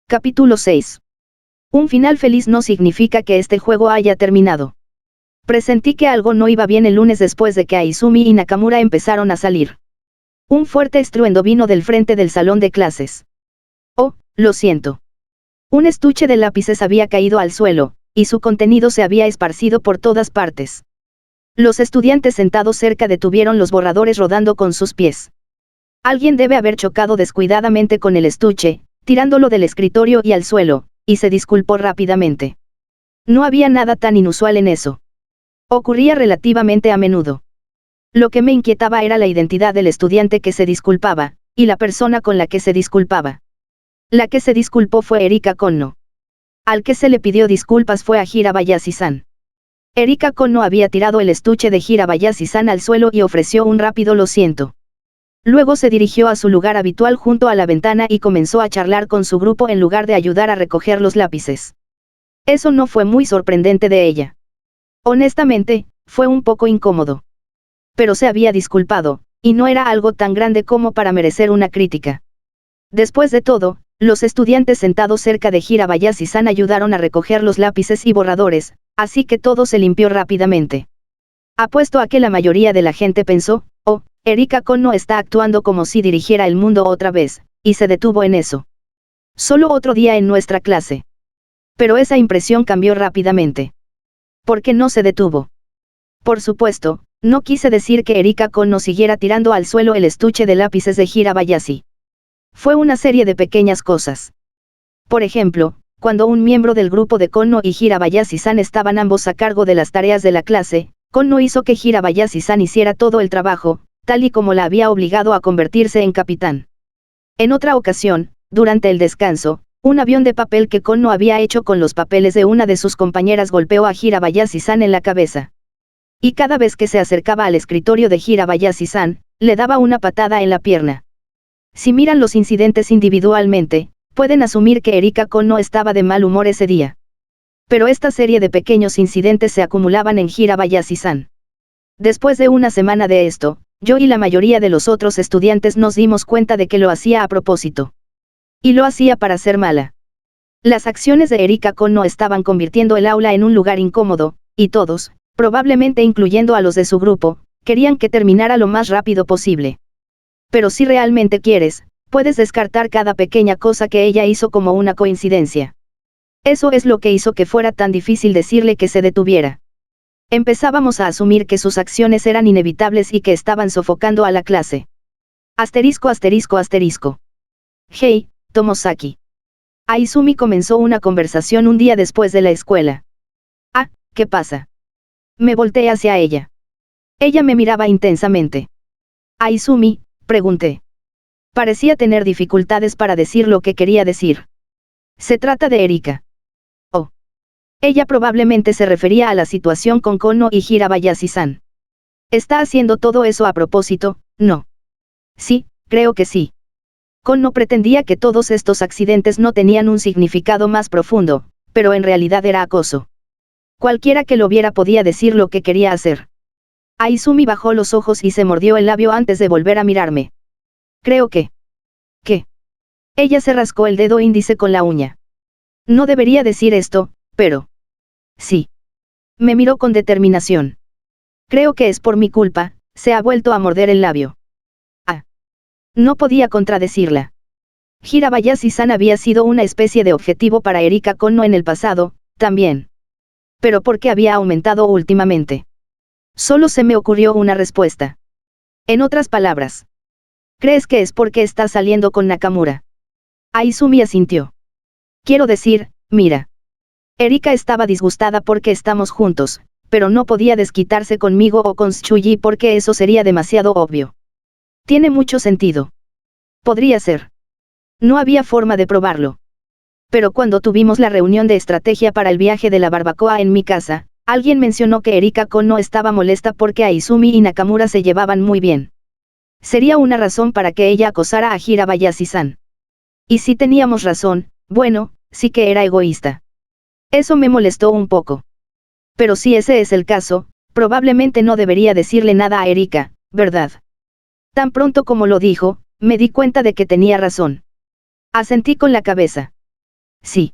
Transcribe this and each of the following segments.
Capítulo 6. Un final feliz no significa que este juego haya terminado. Presentí que algo no iba bien el lunes después de que Aizumi y Nakamura empezaron a salir. Un fuerte estruendo vino del frente del salón de clases. Oh, lo siento. Un estuche de lápices había caído al suelo, y su contenido se había esparcido por todas partes. Los estudiantes sentados cerca detuvieron los borradores rodando con sus pies. Alguien debe haber chocado descuidadamente con el estuche, tirándolo del escritorio y al suelo, y se disculpó rápidamente. No había nada tan inusual en eso. Ocurría relativamente a menudo. Lo que me inquietaba era la identidad del estudiante que se disculpaba, y la persona con la que se disculpaba. La que se disculpó fue Erika Konno. Al que se le pidió disculpas fue a Hirabayashi-san. Erika Konno había tirado el estuche de Hirabayashi-san al suelo y ofreció un rápido lo siento. Luego se dirigió a su lugar habitual junto a la ventana y comenzó a charlar con su grupo en lugar de ayudar a recoger los lápices. Eso no fue muy sorprendente de ella. Honestamente, fue un poco incómodo. Pero se había disculpado, y no era algo tan grande como para merecer una crítica. Después de todo, los estudiantes sentados cerca de Hirabayashi-san ayudaron a recoger los lápices y borradores, así que todo se limpió rápidamente. Apuesto a que la mayoría de la gente pensó, oh, Erika Konno está actuando como si dirigiera el mundo otra vez, y se detuvo en eso. Solo otro día en nuestra clase. Pero esa impresión cambió rápidamente. ¿Por qué no se detuvo? Por supuesto, no quise decir que Erika Konno siguiera tirando al suelo el estuche de lápices de Hirabayashi. Fue una serie de pequeñas cosas. Por ejemplo, cuando un miembro del grupo de Konno y Hirabayashi-san estaban ambos a cargo de las tareas de la clase, Konno hizo que Hirabayashi-san hiciera todo el trabajo, tal y como la había obligado a convertirse en capitán. En otra ocasión, durante el descanso, un avión de papel que Konno había hecho con los papeles de una de sus compañeras golpeó a Hirabayashi-san en la cabeza. Y cada vez que se acercaba al escritorio de Hirabayashi-san, le daba una patada en la pierna. Si miran los incidentes individualmente, pueden asumir que Erika Konno estaba de mal humor ese día. Pero esta serie de pequeños incidentes se acumulaban en Hirabayashi-san. Después de una semana de esto, yo y la mayoría de los otros estudiantes nos dimos cuenta de que lo hacía a propósito. Y lo hacía para ser mala. Las acciones de Erika Konno estaban convirtiendo el aula en un lugar incómodo, y todos, probablemente incluyendo a los de su grupo, querían que terminara lo más rápido posible. Pero si realmente quieres, puedes descartar cada pequeña cosa que ella hizo como una coincidencia. Eso es lo que hizo que fuera tan difícil decirle que se detuviera. Empezábamos a asumir que sus acciones eran inevitables y que estaban sofocando a la clase. Asterisco asterisco asterisco. Hey, Tomosaki. Aizumi comenzó una conversación un día después de la escuela. Ah, ¿qué pasa? Me volteé hacia ella. Ella me miraba intensamente. Aizumi, pregunté. Parecía tener dificultades para decir lo que quería decir. Se trata de Erika. Oh. Ella probablemente se refería a la situación con Konno y Hirabayashi-san. ¿Está haciendo todo eso a propósito? No. Sí, creo que sí. Konno pretendía que todos estos accidentes no tenían un significado más profundo, pero en realidad era acoso. Cualquiera que lo viera podía decir lo que quería hacer. Aizumi bajó los ojos y se mordió el labio antes de volver a mirarme. Creo que... ¿Qué? Ella se rascó el dedo índice con la uña. No debería decir esto, pero... Sí. Me miró con determinación. Creo que es por mi culpa, se ha vuelto a morder el labio. Ah. No podía contradecirla. Hirabayashi-san había sido una especie de objetivo para Erika Konno en el pasado, también. Pero ¿por qué había aumentado últimamente? Solo se me ocurrió una respuesta. En otras palabras. ¿Crees que es porque está saliendo con Nakamura? Aizumi asintió. Quiero decir, mira. Erika estaba disgustada porque estamos juntos, pero no podía desquitarse conmigo o con Tsuji porque eso sería demasiado obvio. Tiene mucho sentido. Podría ser. No había forma de probarlo. Pero cuando tuvimos la reunión de estrategia para el viaje de la barbacoa en mi casa, alguien mencionó que Erika Konno estaba molesta porque Aizumi y Nakamura se llevaban muy bien. Sería una razón para que ella acosara a Hirabayashi-san. Y si teníamos razón, bueno, sí que era egoísta. Eso me molestó un poco. Pero si ese es el caso, probablemente no debería decirle nada a Erika, ¿verdad? Tan pronto como lo dijo, me di cuenta de que tenía razón. Asentí con la cabeza. Sí.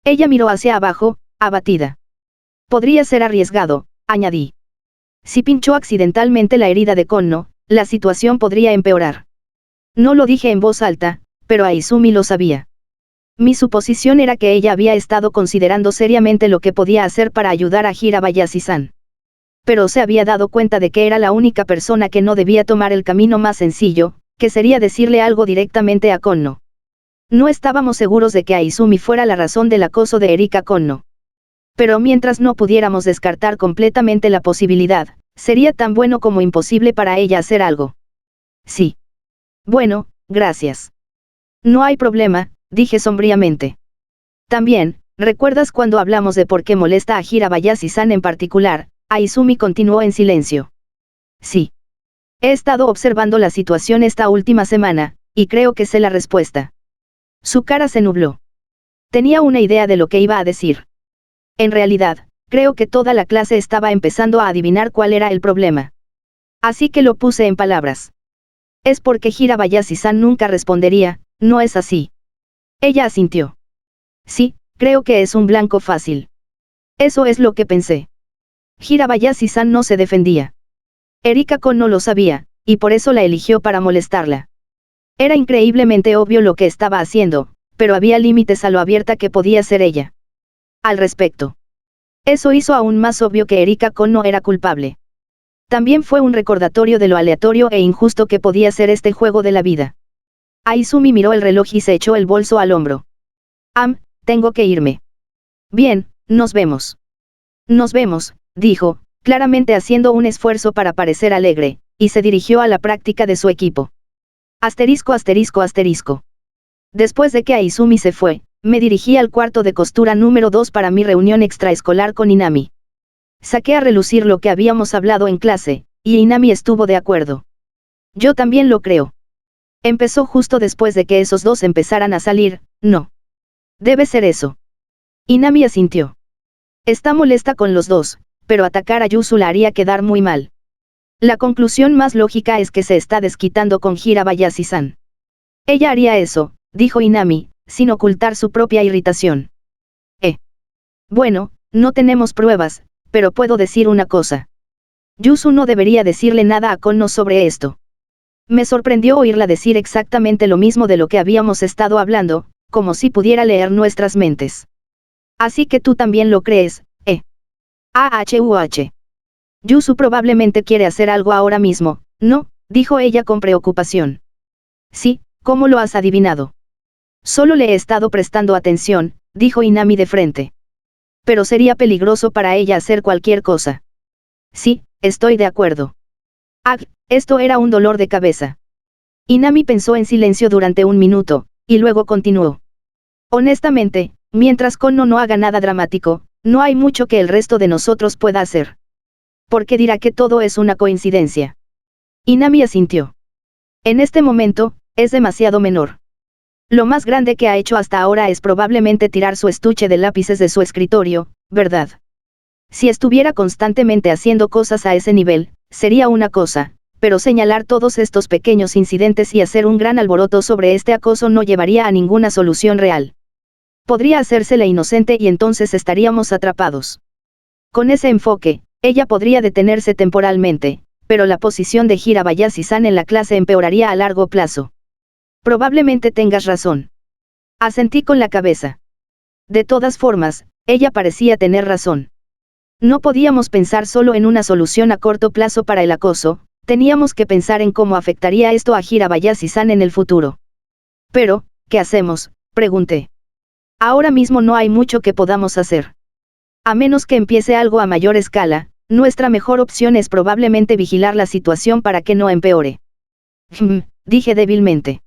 Ella miró hacia abajo, abatida. Podría ser arriesgado, añadí. Si pinchó accidentalmente la herida de Konno, la situación podría empeorar. No lo dije en voz alta, pero Aizumi lo sabía. Mi suposición era que ella había estado considerando seriamente lo que podía hacer para ayudar a Hirabayashi-san. Pero se había dado cuenta de que era la única persona que no debía tomar el camino más sencillo, que sería decirle algo directamente a Konno. No estábamos seguros de que Aizumi fuera la razón del acoso de Erika Konno. Pero mientras no pudiéramos descartar completamente la posibilidad, sería tan bueno como imposible para ella hacer algo. Sí. Bueno, gracias. No hay problema, dije sombríamente. También, ¿recuerdas cuando hablamos de por qué molesta a Hirabayashi-san en particular? Aizumi continuó en silencio. Sí. He estado observando la situación esta última semana, y creo que sé la respuesta. Su cara se nubló. Tenía una idea de lo que iba a decir. En realidad, creo que toda la clase estaba empezando a adivinar cuál era el problema. Así que lo puse en palabras. Es porque Hirabayashi-san nunca respondería, ¿no es así? Ella asintió. Sí, creo que es un blanco fácil. Eso es lo que pensé. Hirabayashi-san no se defendía. Erika Konno lo sabía, y por eso la eligió para molestarla. Era increíblemente obvio lo que estaba haciendo, pero había límites a lo abierta que podía ser ella. Al respecto. Eso hizo aún más obvio que Erika Konno era culpable. También fue un recordatorio de lo aleatorio e injusto que podía ser este juego de la vida. Aizumi miró el reloj y se echó el bolso al hombro. Tengo que irme. Bien, nos vemos. Nos vemos, dijo, claramente haciendo un esfuerzo para parecer alegre, y se dirigió a la práctica de su equipo. Asterisco asterisco asterisco. Después de que Aizumi se fue, me dirigí al cuarto de costura número 2 para mi reunión extraescolar con Inami. Saqué a relucir lo que habíamos hablado en clase, y Inami estuvo de acuerdo. Yo también lo creo. Empezó justo después de que esos dos empezaran a salir, ¿no? Debe ser eso. Inami asintió. Está molesta con los dos, pero atacar a Yuzu la haría quedar muy mal. La conclusión más lógica es que se está desquitando con Hirabayashi-san. Ella haría eso, dijo Inami, sin ocultar su propia irritación. Bueno, no tenemos pruebas, pero puedo decir una cosa. Yuzu no debería decirle nada a Konno sobre esto. Me sorprendió oírla decir exactamente lo mismo de lo que habíamos estado hablando, como si pudiera leer nuestras mentes. Así que tú también lo crees, AHUH. Yuzu probablemente quiere hacer algo ahora mismo, ¿no? Dijo ella con preocupación. Sí, ¿cómo lo has adivinado? Solo le he estado prestando atención, dijo Inami de frente. Pero sería peligroso para ella hacer cualquier cosa. Sí, estoy de acuerdo. Esto era un dolor de cabeza. Inami pensó en silencio durante un minuto, y luego continuó. Honestamente, mientras Konno no haga nada dramático, no hay mucho que el resto de nosotros pueda hacer. Porque dirá que todo es una coincidencia. Inami asintió. En este momento, es demasiado menor. Lo más grande que ha hecho hasta ahora es probablemente tirar su estuche de lápices de su escritorio, ¿verdad? Si estuviera constantemente haciendo cosas a ese nivel, sería una cosa, pero señalar todos estos pequeños incidentes y hacer un gran alboroto sobre este acoso no llevaría a ninguna solución real. Podría hacérsela inocente y entonces estaríamos atrapados. Con ese enfoque, ella podría detenerse temporalmente, pero la posición de Hirabayashi-san en la clase empeoraría a largo plazo. Probablemente tengas razón. Asentí con la cabeza. De todas formas, ella parecía tener razón. No podíamos pensar solo en una solución a corto plazo para el acoso, teníamos que pensar en cómo afectaría esto a Hirabayashi-san en el futuro. Pero, ¿qué hacemos?, pregunté. Ahora mismo no hay mucho que podamos hacer. A menos que empiece algo a mayor escala, nuestra mejor opción es probablemente vigilar la situación para que no empeore. Dije débilmente.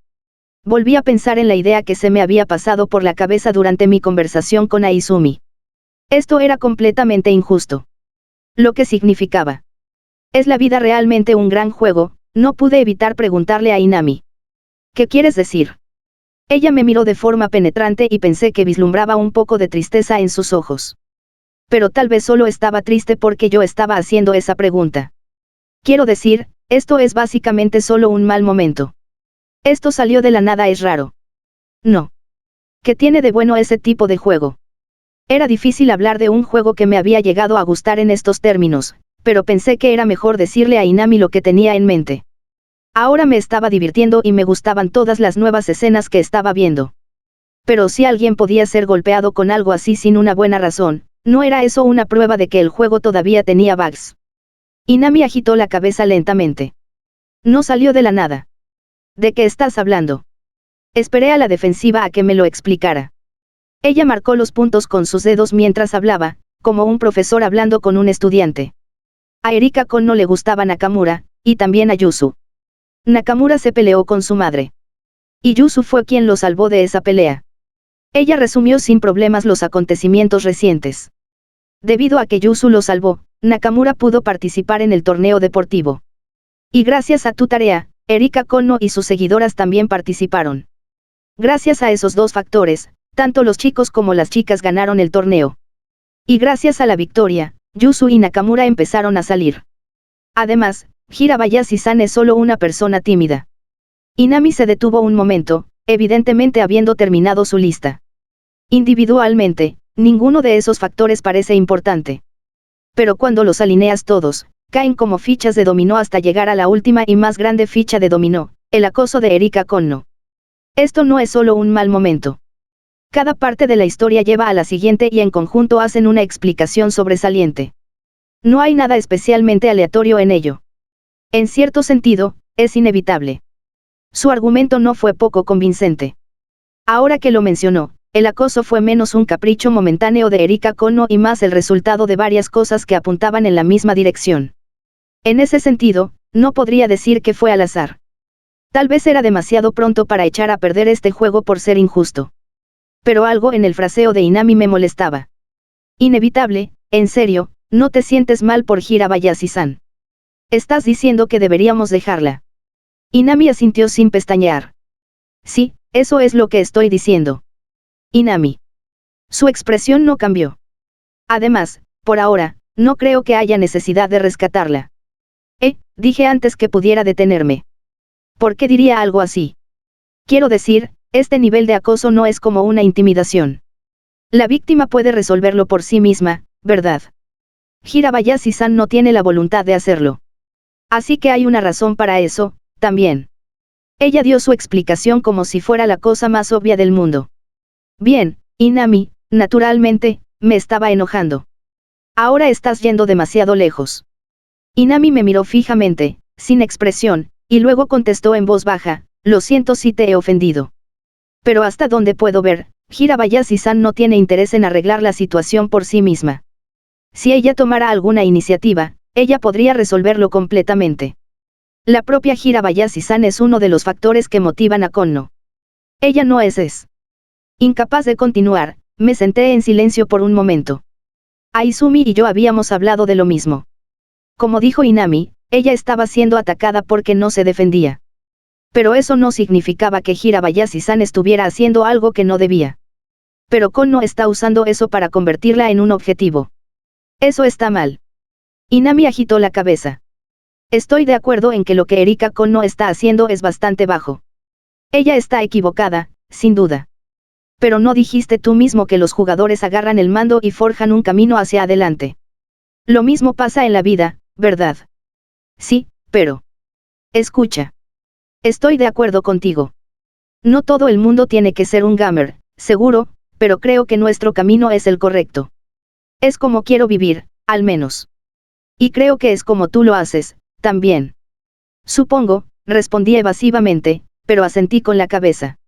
Volví a pensar en la idea que se me había pasado por la cabeza durante mi conversación con Aizumi. Esto era completamente injusto. Lo que significaba. ¿Es la vida realmente un gran juego? No pude evitar preguntarle a Inami. ¿Qué quieres decir? Ella me miró de forma penetrante y pensé que vislumbraba un poco de tristeza en sus ojos. Pero tal vez solo estaba triste porque yo estaba haciendo esa pregunta. Quiero decir, esto es básicamente solo un mal momento. Esto salió de la nada, es raro. No. ¿Qué tiene de bueno ese tipo de juego? Era difícil hablar de un juego que me había llegado a gustar en estos términos, pero pensé que era mejor decirle a Inami lo que tenía en mente. Ahora me estaba divirtiendo y me gustaban todas las nuevas escenas que estaba viendo. Pero si alguien podía ser golpeado con algo así sin una buena razón, ¿no era eso una prueba de que el juego todavía tenía bugs? Inami agitó la cabeza lentamente. No salió de la nada. ¿De qué estás hablando? Esperé a la defensiva a que me lo explicara. Ella marcó los puntos con sus dedos mientras hablaba, como un profesor hablando con un estudiante. A Erika Kon no le gustaba Nakamura, y también a Yuzu. Nakamura se peleó con su madre. Y Yuzu fue quien lo salvó de esa pelea. Ella resumió sin problemas los acontecimientos recientes. Debido a que Yuzu lo salvó, Nakamura pudo participar en el torneo deportivo. Y gracias a tu tarea, Erika Kono y sus seguidoras también participaron. Gracias a esos dos factores, tanto los chicos como las chicas ganaron el torneo. Y gracias a la victoria, Yuzu y Nakamura empezaron a salir. Además, Hirabayashi-san es solo una persona tímida. Inami se detuvo un momento, evidentemente habiendo terminado su lista. Individualmente, ninguno de esos factores parece importante. Pero cuando los alineas todos, caen como fichas de dominó hasta llegar a la última y más grande ficha de dominó, el acoso de Erika Kono. Esto no es solo un mal momento. Cada parte de la historia lleva a la siguiente y en conjunto hacen una explicación sobresaliente. No hay nada especialmente aleatorio en ello. En cierto sentido, es inevitable. Su argumento no fue poco convincente. Ahora que lo mencionó, el acoso fue menos un capricho momentáneo de Erika Kono y más el resultado de varias cosas que apuntaban en la misma dirección. En ese sentido, no podría decir que fue al azar. Tal vez era demasiado pronto para echar a perder este juego por ser injusto. Pero algo en el fraseo de Inami me molestaba. Inevitable, en serio, ¿no te sientes mal por Hirabayashi-san? ¿Estás diciendo que deberíamos dejarla? Inami asintió sin pestañear. Sí, eso es lo que estoy diciendo. Inami. Su expresión no cambió. Además, por ahora, no creo que haya necesidad de rescatarla. Dije antes que pudiera detenerme. ¿Por qué diría algo así? Quiero decir, este nivel de acoso no es como una intimidación. La víctima puede resolverlo por sí misma, ¿verdad? Hirabayashi-san no tiene la voluntad de hacerlo. Así que hay una razón para eso, también. Ella dio su explicación como si fuera la cosa más obvia del mundo. Bien, Inami, naturalmente, me estaba enojando. Ahora estás yendo demasiado lejos. Inami me miró fijamente, sin expresión, y luego contestó en voz baja, lo siento si te he ofendido. Pero hasta donde puedo ver, Hirabayashi-san no tiene interés en arreglar la situación por sí misma. Si ella tomara alguna iniciativa, ella podría resolverlo completamente. La propia Hirabayashi-san es uno de los factores que motivan a Kono. Ella no es. Incapaz de continuar, me senté en silencio por un momento. Aizumi y yo habíamos hablado de lo mismo. Como dijo Inami, ella estaba siendo atacada porque no se defendía. Pero eso no significaba que Hirabayashi-san estuviera haciendo algo que no debía. Pero Kono está usando eso para convertirla en un objetivo. Eso está mal. Inami agitó la cabeza. Estoy de acuerdo en que lo que Erika Kono está haciendo es bastante bajo. Ella está equivocada, sin duda. Pero no dijiste tú mismo que los jugadores agarran el mando y forjan un camino hacia adelante. Lo mismo pasa en la vida, ¿verdad? Sí, pero... Escucha. Estoy de acuerdo contigo. No todo el mundo tiene que ser un gamer, seguro, pero creo que nuestro camino es el correcto. Es como quiero vivir, al menos. Y creo que es como tú lo haces, también. Supongo, respondí evasivamente, pero asentí con la cabeza.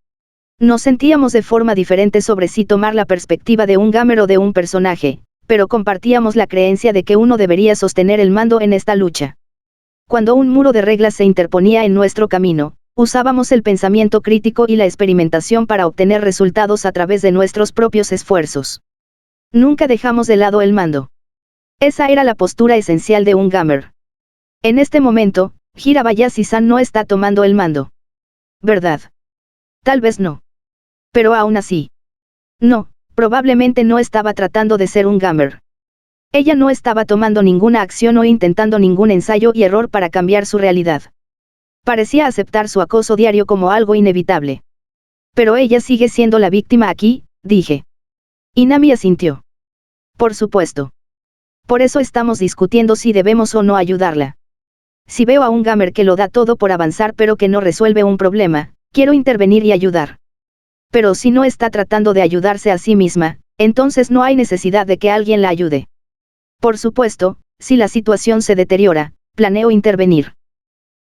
Nos sentíamos de forma diferente sobre si tomar la perspectiva de un gamer o de un personaje, pero compartíamos la creencia de que uno debería sostener el mando en esta lucha. Cuando un muro de reglas se interponía en nuestro camino, usábamos el pensamiento crítico y la experimentación para obtener resultados a través de nuestros propios esfuerzos. Nunca dejamos de lado el mando. Esa era la postura esencial de un gamer. En este momento, Hirabayashi-san no está tomando el mando. ¿Verdad? Tal vez no. Pero aún así. No, probablemente no estaba tratando de ser un gamer. Ella no estaba tomando ninguna acción o intentando ningún ensayo y error para cambiar su realidad. Parecía aceptar su acoso diario como algo inevitable. Pero ella sigue siendo la víctima aquí, dije. Inami asintió. Por supuesto. Por eso estamos discutiendo si debemos o no ayudarla. Si veo a un gamer que lo da todo por avanzar pero que no resuelve un problema, quiero intervenir y ayudar. Pero si no está tratando de ayudarse a sí misma, entonces no hay necesidad de que alguien la ayude. Por supuesto, si la situación se deteriora, planeo intervenir.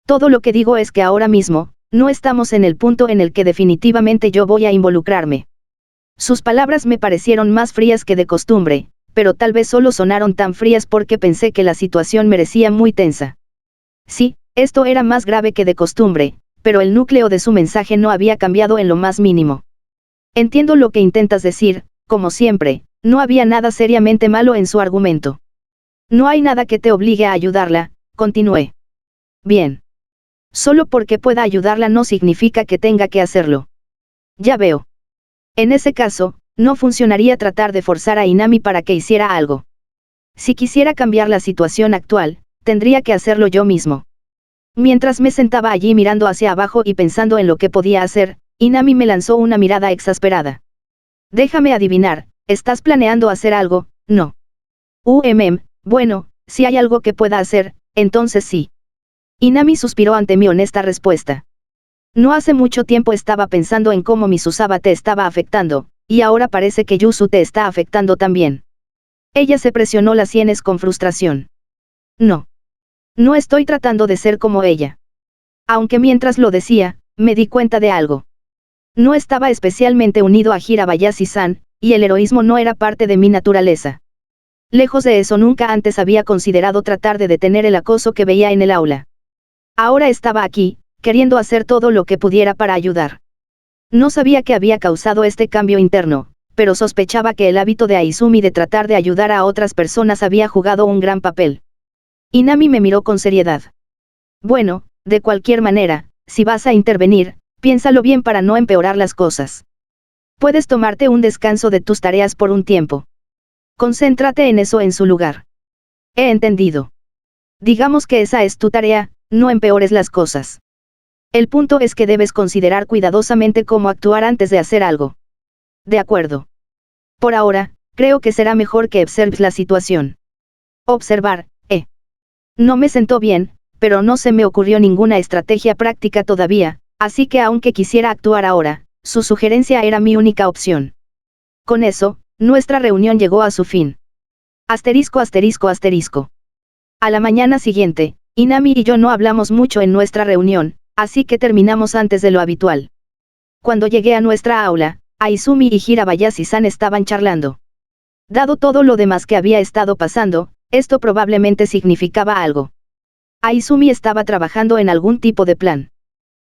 Todo lo que digo es que ahora mismo, no estamos en el punto en el que definitivamente yo voy a involucrarme. Sus palabras me parecieron más frías que de costumbre, pero tal vez solo sonaron tan frías porque pensé que la situación merecía muy tensa. Sí, esto era más grave que de costumbre, pero el núcleo de su mensaje no había cambiado en lo más mínimo. Entiendo lo que intentas decir, como siempre, no había nada seriamente malo en su argumento. No hay nada que te obligue a ayudarla, continué. Bien. Solo porque pueda ayudarla no significa que tenga que hacerlo. Ya veo. En ese caso, no funcionaría tratar de forzar a Inami para que hiciera algo. Si quisiera cambiar la situación actual, tendría que hacerlo yo mismo. Mientras me sentaba allí mirando hacia abajo y pensando en lo que podía hacer, Inami me lanzó una mirada exasperada. Déjame adivinar, ¿estás planeando hacer algo? No. Bueno, si hay algo que pueda hacer, entonces sí. Inami suspiró ante mi honesta respuesta. No hace mucho tiempo estaba pensando en cómo Misusaba te estaba afectando, y ahora parece que Yuzu te está afectando también. Ella se presionó las sienes con frustración. No. No estoy tratando de ser como ella. Aunque mientras lo decía, me di cuenta de algo. No estaba especialmente unido a Hirabayashi-san, y el heroísmo no era parte de mi naturaleza. Lejos de eso nunca antes había considerado tratar de detener el acoso que veía en el aula. Ahora estaba aquí, queriendo hacer todo lo que pudiera para ayudar. No sabía qué había causado este cambio interno, pero sospechaba que el hábito de Aizumi de tratar de ayudar a otras personas había jugado un gran papel. Inami me miró con seriedad. Bueno, de cualquier manera, si vas a intervenir, piénsalo bien para no empeorar las cosas. Puedes tomarte un descanso de tus tareas por un tiempo. Concéntrate en eso en su lugar. He entendido. Digamos que esa es tu tarea, no empeores las cosas. El punto es que debes considerar cuidadosamente cómo actuar antes de hacer algo. De acuerdo. Por ahora, creo que será mejor que observes la situación. Observar, No me sentó bien, pero no se me ocurrió ninguna estrategia práctica todavía, así que aunque quisiera actuar ahora, su sugerencia era mi única opción. Con eso, nuestra reunión llegó a su fin. Asterisco asterisco asterisco. A la mañana siguiente, Inami y yo no hablamos mucho en nuestra reunión, así que terminamos antes de lo habitual. Cuando llegué a nuestra aula, Aizumi y Hirabayashi-san estaban charlando. Dado todo lo demás que había estado pasando, esto probablemente significaba algo. Aizumi estaba trabajando en algún tipo de plan.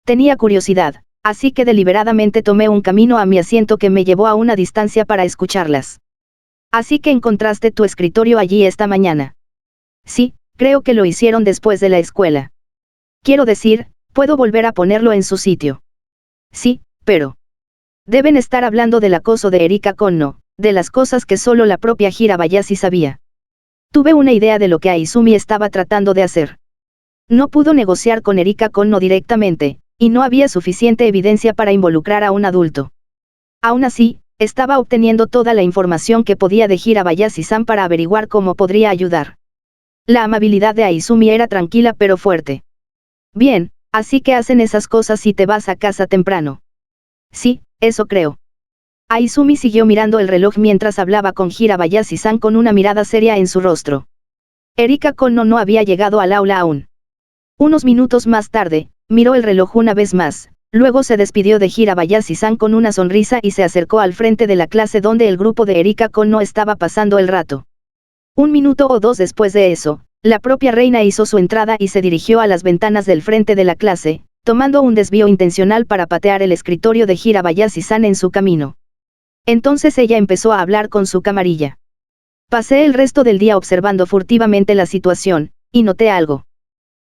Tenía curiosidad, así que deliberadamente tomé un camino a mi asiento que me llevó a una distancia para escucharlas. Así que encontraste tu escritorio allí esta mañana. Sí, creo que lo hicieron después de la escuela. Quiero decir, puedo volver a ponerlo en su sitio. Sí, pero... Deben estar hablando del acoso de Erika Konno, de las cosas que solo la propia Hirabayashi sabía. Tuve una idea de lo que Aizumi estaba tratando de hacer. No pudo negociar con Erika Konno directamente, y no había suficiente evidencia para involucrar a un adulto. Aún así, estaba obteniendo toda la información que podía de Hirabayashi-san para averiguar cómo podría ayudar. La amabilidad de Aizumi era tranquila pero fuerte. Bien, así que hacen esas cosas si te vas a casa temprano. Sí, eso creo. Aizumi siguió mirando el reloj mientras hablaba con Hirabayashi-san con una mirada seria en su rostro. Erika Konno no había llegado al aula aún. Unos minutos más tarde, miró el reloj una vez más, luego se despidió de Hirabayashi-san con una sonrisa y se acercó al frente de la clase donde el grupo de Erika Konno estaba pasando el rato. Un minuto o dos después de eso, la propia reina hizo su entrada y se dirigió a las ventanas del frente de la clase, tomando un desvío intencional para patear el escritorio de Hirabayashi-san en su camino. Entonces ella empezó a hablar con su camarilla. Pasé el resto del día observando furtivamente la situación, y noté algo.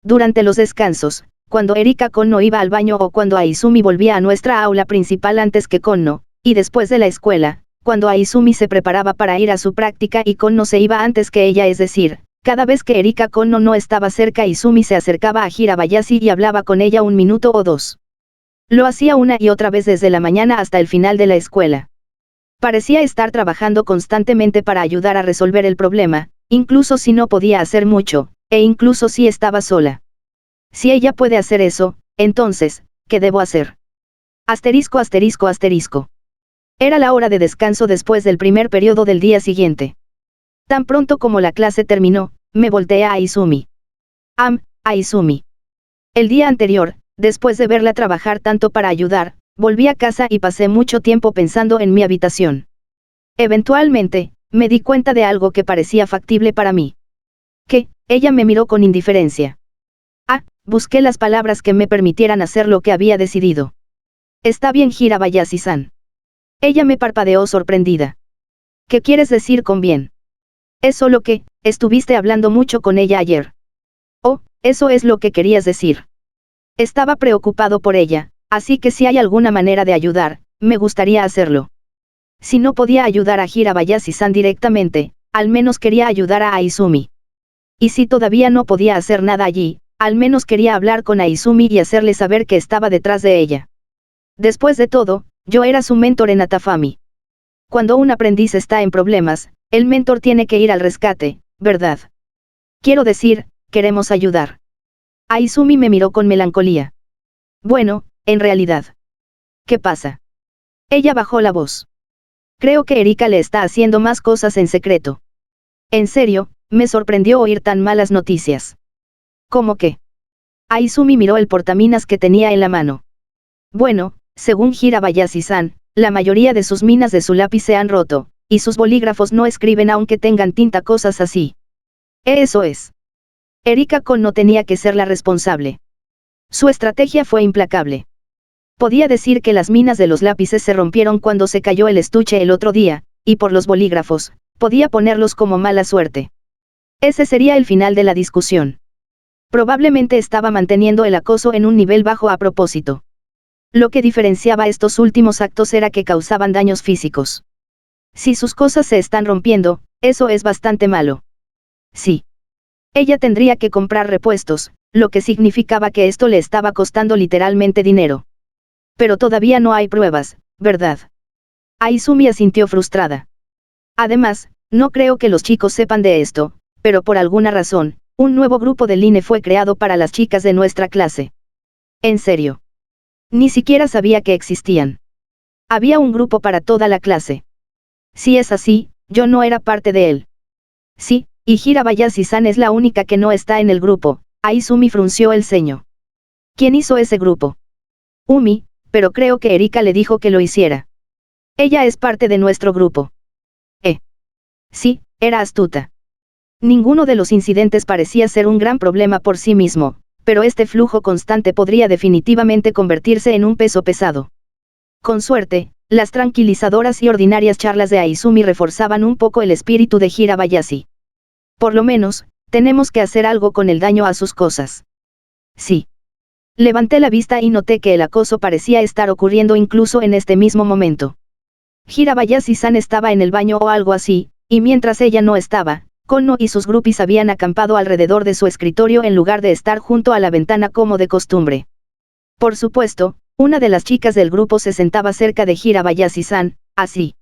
Durante los descansos, cuando Erika Konno iba al baño o cuando Aizumi volvía a nuestra aula principal antes que Konno, y después de la escuela, cuando Aizumi se preparaba para ir a su práctica y Konno se iba antes que ella, es decir, cada vez que Erika Konno no estaba cerca, Aizumi se acercaba a Hirabayashi y hablaba con ella un minuto o dos. Lo hacía una y otra vez desde la mañana hasta el final de la escuela. Parecía estar trabajando constantemente para ayudar a resolver el problema, incluso si no podía hacer mucho, e incluso si estaba sola. Si ella puede hacer eso, entonces, ¿qué debo hacer? Asterisco asterisco asterisco. Era la hora de descanso después del primer periodo del día siguiente. Tan pronto como la clase terminó, me volteé a Aizumi. Aizumi. El día anterior, después de verla trabajar tanto para ayudar, volví a casa y pasé mucho tiempo pensando en mi habitación. Eventualmente, me di cuenta de algo que parecía factible para mí. Ella me miró con indiferencia. Busqué las palabras que me permitieran hacer lo que había decidido. Está bien, Hirabayashi-san. Ella me parpadeó sorprendida. ¿Qué quieres decir con bien? Es solo que, estuviste hablando mucho con ella ayer. Oh, eso es lo que querías decir. Estaba preocupado por ella, así que si hay alguna manera de ayudar, me gustaría hacerlo. Si no podía ayudar a Hirabayashi-san directamente, al menos quería ayudar a Aizumi. Y si todavía no podía hacer nada allí, al menos quería hablar con Aizumi y hacerle saber que estaba detrás de ella. Después de todo, yo era su mentor en Atafami. Cuando un aprendiz está en problemas, el mentor tiene que ir al rescate, ¿verdad? Quiero decir, queremos ayudar. Aizumi me miró con melancolía. Bueno, en realidad. ¿Qué pasa? Ella bajó la voz. Creo que Erika le está haciendo más cosas en secreto. En serio, me sorprendió oír tan malas noticias. ¿Cómo que? Aizumi miró el portaminas que tenía en la mano. Bueno, según Hirabayashi-san, la mayoría de sus minas de su lápiz se han roto, y sus bolígrafos no escriben aunque tengan tinta, cosas así. Eso es. Erika Kon no tenía que ser la responsable. Su estrategia fue implacable. Podía decir que las minas de los lápices se rompieron cuando se cayó el estuche el otro día, y por los bolígrafos, podía ponerlos como mala suerte. Ese sería el final de la discusión. Probablemente estaba manteniendo el acoso en un nivel bajo a propósito. Lo que diferenciaba estos últimos actos era que causaban daños físicos. Si sus cosas se están rompiendo, eso es bastante malo. Sí. Ella tendría que comprar repuestos, lo que significaba que esto le estaba costando literalmente dinero. Pero todavía no hay pruebas, ¿verdad? Aizumi asintió frustrada. Además, no creo que los chicos sepan de esto, pero por alguna razón, un nuevo grupo de Line fue creado para las chicas de nuestra clase. ¿En serio? Ni siquiera sabía que existían. Había un grupo para toda la clase. Si es así, yo no era parte de él. Sí, y Hirabayashi-san es la única que no está en el grupo. Aizumi frunció el ceño. ¿Quién hizo ese grupo? Umi, pero creo que Erika le dijo que lo hiciera. Ella es parte de nuestro grupo. Sí, era astuta. Ninguno de los incidentes parecía ser un gran problema por sí mismo, pero este flujo constante podría definitivamente convertirse en un peso pesado. Con suerte, las tranquilizadoras y ordinarias charlas de Aizumi reforzaban un poco el espíritu de Hirabayashi. Por lo menos, tenemos que hacer algo con el daño a sus cosas. Sí. Levanté la vista y noté que el acoso parecía estar ocurriendo incluso en este mismo momento. Hirabayashi-san estaba en el baño o algo así, y mientras ella no estaba, Konno y sus grupis habían acampado alrededor de su escritorio en lugar de estar junto a la ventana como de costumbre. Por supuesto, una de las chicas del grupo se sentaba cerca de Hirabayashi-san, así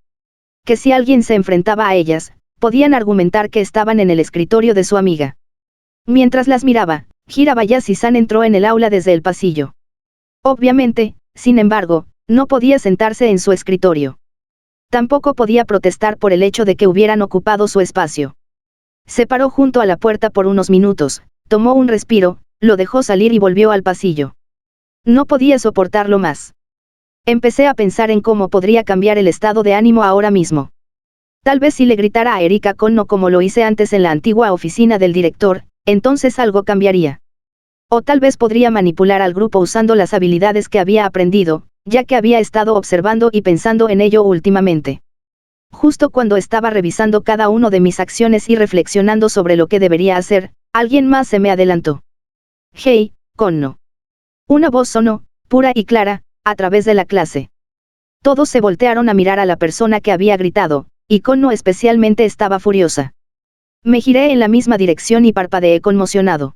que si alguien se enfrentaba a ellas, podían argumentar que estaban en el escritorio de su amiga. Mientras las miraba, Hirabayashi-san entró en el aula desde el pasillo. Obviamente, sin embargo, no podía sentarse en su escritorio. Tampoco podía protestar por el hecho de que hubieran ocupado su espacio. Se paró junto a la puerta por unos minutos, tomó un respiro, lo dejó salir y volvió al pasillo. No podía soportarlo más. Empecé a pensar en cómo podría cambiar el estado de ánimo ahora mismo. Tal vez si le gritara a Erika Konno como lo hice antes en la antigua oficina del director, entonces algo cambiaría. O tal vez podría manipular al grupo usando las habilidades que había aprendido, ya que había estado observando y pensando en ello últimamente. Justo cuando estaba revisando cada uno de mis acciones y reflexionando sobre lo que debería hacer, alguien más se me adelantó. «Hey, Konno». Una voz sonó, pura y clara, a través de la clase. Todos se voltearon a mirar a la persona que había gritado, y Konno especialmente estaba furiosa. Me giré en la misma dirección y parpadeé conmocionado.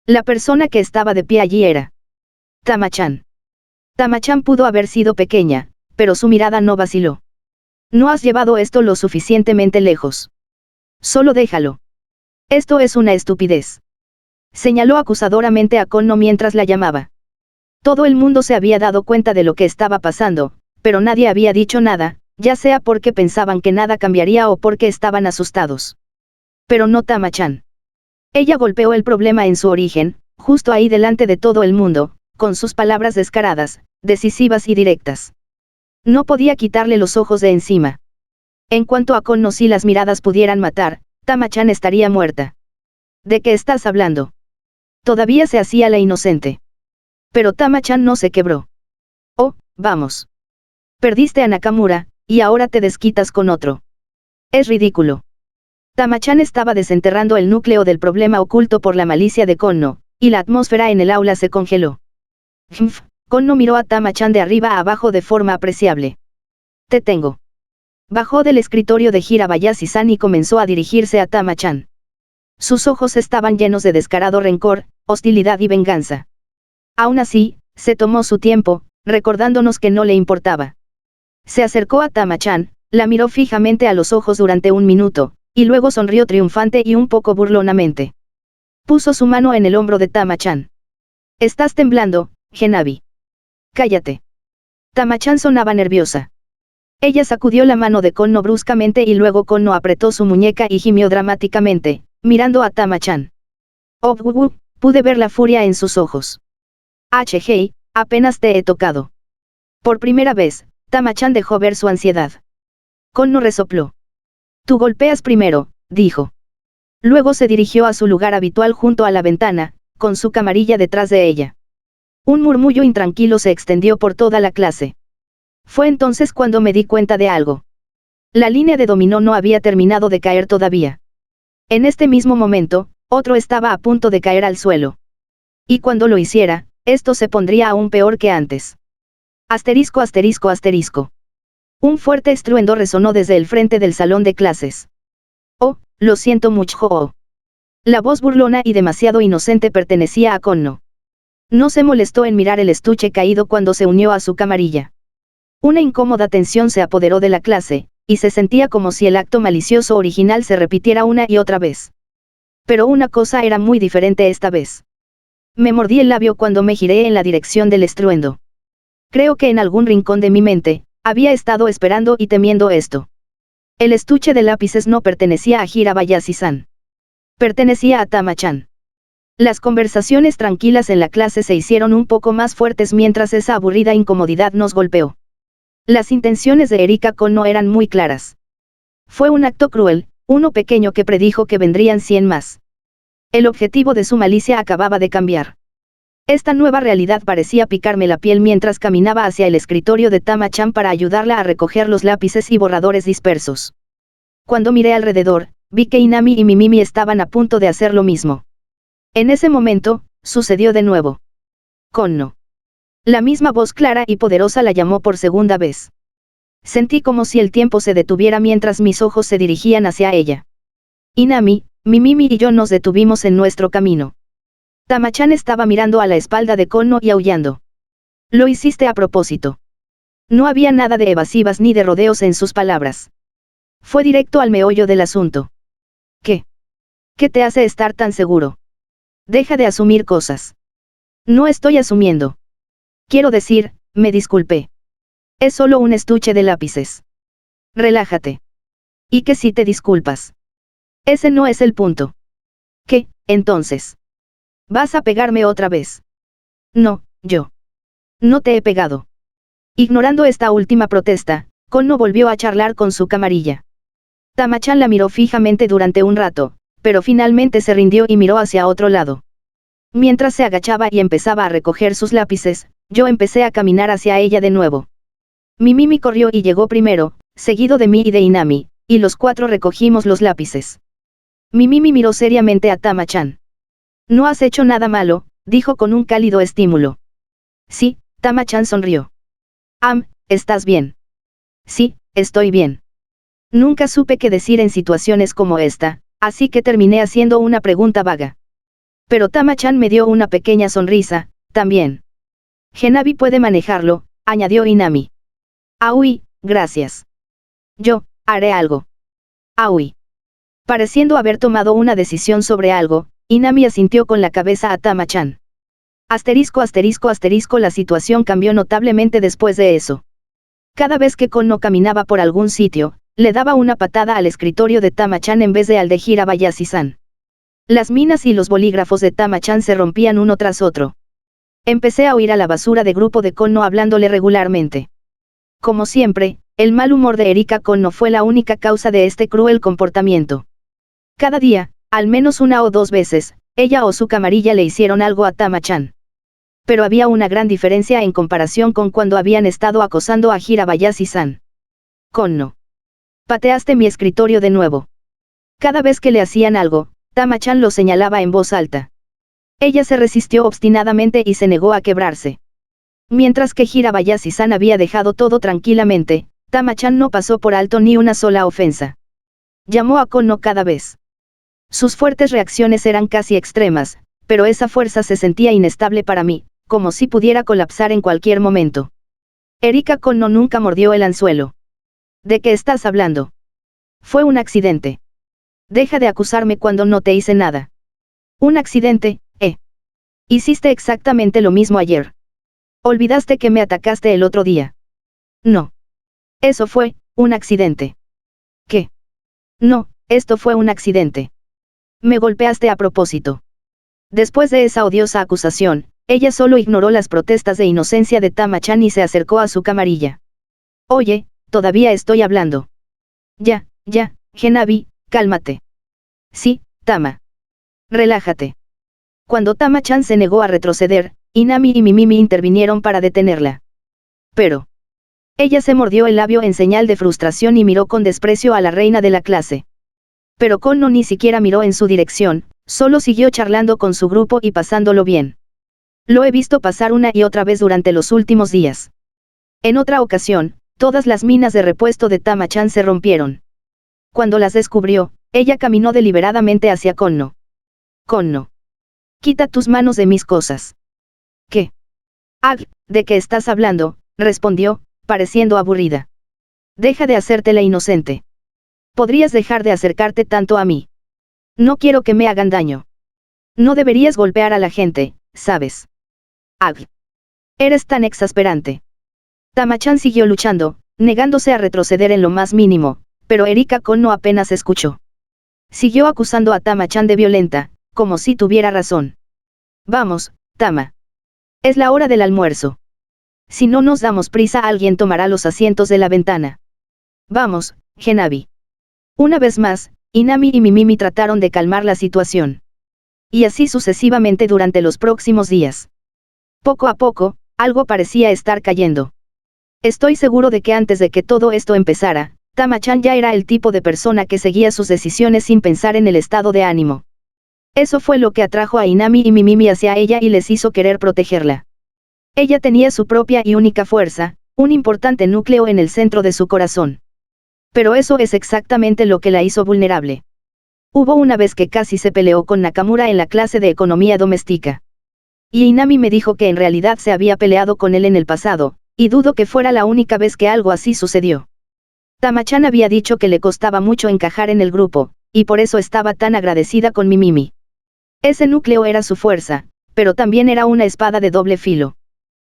La persona que estaba de pie allí era Tama-chan. Tama-chan pudo haber sido pequeña, pero su mirada no vaciló. No has llevado esto lo suficientemente lejos. Solo déjalo. Esto es una estupidez. Señaló acusadoramente a Konno mientras la llamaba. Todo el mundo se había dado cuenta de lo que estaba pasando, pero nadie había dicho nada, ya sea porque pensaban que nada cambiaría o porque estaban asustados. Pero no Tama-chan. Ella golpeó el problema en su origen, justo ahí delante de todo el mundo, con sus palabras descaradas, decisivas y directas. No podía quitarle los ojos de encima. En cuanto a Konno, si las miradas pudieran matar, Tama-chan estaría muerta. ¿De qué estás hablando? Todavía se hacía la inocente. Pero Tama-chan no se quebró. Oh, vamos. Perdiste a Nakamura, y ahora te desquitas con otro. Es ridículo. Tama-chan estaba desenterrando el núcleo del problema oculto por la malicia de Konno, y la atmósfera en el aula se congeló. Konno miró a Tama-chan de arriba a abajo de forma apreciable. Te tengo. Bajó del escritorio de Hirabayashi-san y comenzó a dirigirse a Tama-chan. Sus ojos estaban llenos de descarado rencor, hostilidad y venganza. Aún así, se tomó su tiempo, recordándonos que no le importaba. Se acercó a Tama-chan, la miró fijamente a los ojos durante un minuto, y luego sonrió triunfante y un poco burlonamente. Puso su mano en el hombro de Tama-chan. Estás temblando, Genabi. Cállate. Tama-chan sonaba nerviosa. Ella sacudió la mano de Konno bruscamente y luego Konno apretó su muñeca y gimió dramáticamente, mirando a Tama-chan. Oh, pude ver la furia en sus ojos. Hei, apenas te he tocado. Por primera vez, Tama-chan dejó ver su ansiedad. Konno resopló. Tú golpeas primero, dijo. Luego se dirigió a su lugar habitual junto a la ventana, con su camarilla detrás de ella. Un murmullo intranquilo se extendió por toda la clase. Fue entonces cuando me di cuenta de algo. La línea de dominó no había terminado de caer todavía. En este mismo momento, otro estaba a punto de caer al suelo. Y cuando lo hiciera, esto se pondría aún peor que antes. Asterisco asterisco asterisco. Un fuerte estruendo resonó desde el frente del salón de clases. Oh, lo siento mucho. La voz burlona y demasiado inocente pertenecía a Konno. No se molestó en mirar el estuche caído cuando se unió a su camarilla. Una incómoda tensión se apoderó de la clase, y se sentía como si el acto malicioso original se repitiera una y otra vez. Pero una cosa era muy diferente esta vez. Me mordí el labio cuando me giré en la dirección del estruendo. Creo que en algún rincón de mi mente, había estado esperando y temiendo esto. El estuche de lápices no pertenecía a Hirabayashi-san. Pertenecía a Tama-chan. Las conversaciones tranquilas en la clase se hicieron un poco más fuertes mientras esa aburrida incomodidad nos golpeó. Las intenciones de Erika Konno eran muy claras. Fue un acto cruel, uno pequeño que predijo que vendrían 100 más. El objetivo de su malicia acababa de cambiar. Esta nueva realidad parecía picarme la piel mientras caminaba hacia el escritorio de Tama-chan para ayudarla a recoger los lápices y borradores dispersos. Cuando miré alrededor, vi que Inami y Mimimi estaban a punto de hacer lo mismo. En ese momento, sucedió de nuevo. Konno. La misma voz clara y poderosa la llamó por segunda vez. Sentí como si el tiempo se detuviera mientras mis ojos se dirigían hacia ella. Inami, Mimimi y yo nos detuvimos en nuestro camino. Tama-chan estaba mirando a la espalda de Konno y aullando. Lo hiciste a propósito. No había nada de evasivas ni de rodeos en sus palabras. Fue directo al meollo del asunto. ¿Qué? ¿Qué te hace estar tan seguro? Deja de asumir cosas. No estoy asumiendo. Quiero decir, me disculpé. Es solo un estuche de lápices. Relájate. ¿Y que si te disculpas? Ese no es el punto. ¿Qué, entonces? ¿Vas a pegarme otra vez? No, yo. No te he pegado. Ignorando esta última protesta, Konno volvió a charlar con su camarilla. Tama-chan la miró fijamente durante un rato, pero finalmente se rindió y miró hacia otro lado. Mientras se agachaba y empezaba a recoger sus lápices, yo empecé a caminar hacia ella de nuevo. Mimimi corrió y llegó primero, seguido de mí y de Inami, y los cuatro recogimos los lápices. Mimimi miró seriamente a Tama-chan. No has hecho nada malo, dijo con un cálido estímulo. Sí, Tama-chan sonrió. ¿Estás bien? Sí, estoy bien. Nunca supe qué decir en situaciones como esta, así que terminé haciendo una pregunta vaga. Pero Tama-chan me dio una pequeña sonrisa, también. Genavi puede manejarlo, añadió Inami. Aoi, gracias. Yo, haré algo. Aoi. Pareciendo haber tomado una decisión sobre algo, Inami asintió con la cabeza a Tama-chan. La situación cambió notablemente después de eso. Cada vez que Konno caminaba por algún sitio, le daba una patada al escritorio de Tama-chan en vez de al de Hirabayashi-san. Las minas y los bolígrafos de Tama-chan se rompían uno tras otro. Empecé a oír a la basura de grupo de Konno hablándole regularmente. Como siempre, el mal humor de Erika Konno fue la única causa de este cruel comportamiento. Cada día, al menos una o dos veces, ella o su camarilla le hicieron algo a Tama-chan. Pero había una gran diferencia en comparación con cuando habían estado acosando a Hirabayashi-san. Konno. Pateaste mi escritorio de nuevo. Cada vez que le hacían algo, Tama-chan lo señalaba en voz alta. Ella se resistió obstinadamente y se negó a quebrarse. Mientras que Hirabayashi-san había dejado todo tranquilamente, Tama-chan no pasó por alto ni una sola ofensa. Llamó a Konno cada vez. Sus fuertes reacciones eran casi extremas, pero esa fuerza se sentía inestable para mí, como si pudiera colapsar en cualquier momento. Erika Konno nunca mordió el anzuelo. ¿De qué estás hablando? Fue un accidente. Deja de acusarme cuando no te hice nada. Un accidente, ¿eh? Hiciste exactamente lo mismo ayer. Olvidaste que me atacaste el otro día. No. Eso fue, un accidente. ¿Qué? No, esto fue un accidente. Me golpeaste a propósito. Después de esa odiosa acusación, ella solo ignoró las protestas de inocencia de Tama-chan y se acercó a su camarilla. Oye, todavía estoy hablando. Ya, Genavi, cálmate. Sí, Tama. Relájate. Cuando Tama-chan se negó a retroceder, Inami y Mimimi intervinieron para detenerla. Pero. Ella se mordió el labio en señal de frustración y miró con desprecio a la reina de la clase. Pero Konno ni siquiera miró en su dirección, solo siguió charlando con su grupo y pasándolo bien. Lo he visto pasar una y otra vez durante los últimos días. En otra ocasión, todas las minas de repuesto de Tama-chan se rompieron. Cuando las descubrió, ella caminó deliberadamente hacia Konno. Konno. Quita tus manos de mis cosas. ¿Qué? ¿De qué estás hablando?, respondió, pareciendo aburrida. Deja de hacerte la inocente. ¿Podrías dejar de acercarte tanto a mí? No quiero que me hagan daño. No deberías golpear a la gente, ¿sabes? Eres tan exasperante. Tama-chan siguió luchando, negándose a retroceder en lo más mínimo, pero Erika Konno apenas escuchó. Siguió acusando a Tama-chan de violenta, como si tuviera razón. Vamos, Tama. Es la hora del almuerzo. Si no nos damos prisa, alguien tomará los asientos de la ventana. Vamos, Genavi. Una vez más, Inami y Mimimi trataron de calmar la situación. Y así sucesivamente durante los próximos días. Poco a poco, algo parecía estar cayendo. Estoy seguro de que antes de que todo esto empezara, Tama-chan ya era el tipo de persona que seguía sus decisiones sin pensar en el estado de ánimo. Eso fue lo que atrajo a Inami y Mimimi hacia ella y les hizo querer protegerla. Ella tenía su propia y única fuerza, un importante núcleo en el centro de su corazón. Pero eso es exactamente lo que la hizo vulnerable. Hubo una vez que casi se peleó con Nakamura en la clase de economía doméstica. Y Inami me dijo que en realidad se había peleado con él en el pasado, y dudo que fuera la única vez que algo así sucedió. Tama-chan había dicho que le costaba mucho encajar en el grupo, y por eso estaba tan agradecida con Mimimi. Ese núcleo era su fuerza, pero también era una espada de doble filo.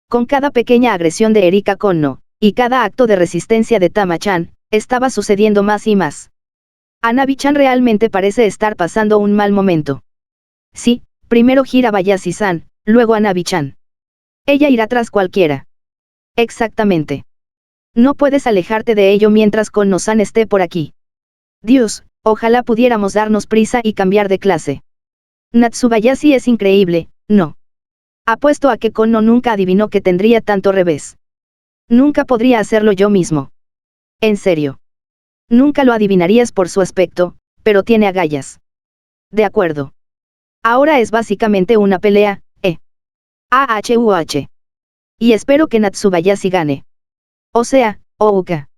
Con cada pequeña agresión de Erika Konno, y cada acto de resistencia de Tama-chan, estaba sucediendo más y más. Hanabi-chan realmente parece estar pasando un mal momento. Sí, primero Hirabayashi-san, luego Hanabi-chan. Ella irá tras cualquiera. Exactamente. No puedes alejarte de ello mientras Konno-san esté por aquí. Dios, ojalá pudiéramos darnos prisa y cambiar de clase. Natsubayashi es increíble, ¿no? Apuesto a que Konno nunca adivinó que tendría tanto revés. Nunca podría hacerlo yo mismo. En serio. Nunca lo adivinarías por su aspecto, pero tiene agallas. De acuerdo. Ahora es básicamente una pelea, AHUH. Y espero que Natsubayashi gane. O sea, Ouka.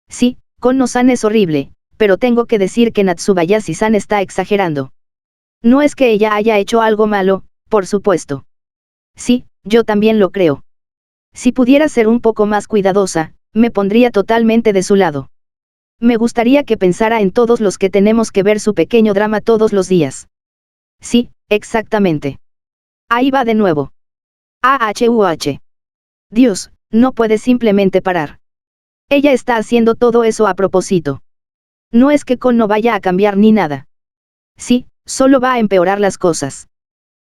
Sí, Konno-san es horrible, pero tengo que decir que Natsubayashi-san está exagerando. No es que ella haya hecho algo malo, por supuesto. Sí, yo también lo creo. Si pudiera ser un poco más cuidadosa, me pondría totalmente de su lado. Me gustaría que pensara en todos los que tenemos que ver su pequeño drama todos los días. Sí, exactamente. Ahí va de nuevo. AHUH. Dios, no puede simplemente parar. Ella está haciendo todo eso a propósito. No es que Con no vaya a cambiar ni nada. Sí, solo va a empeorar las cosas.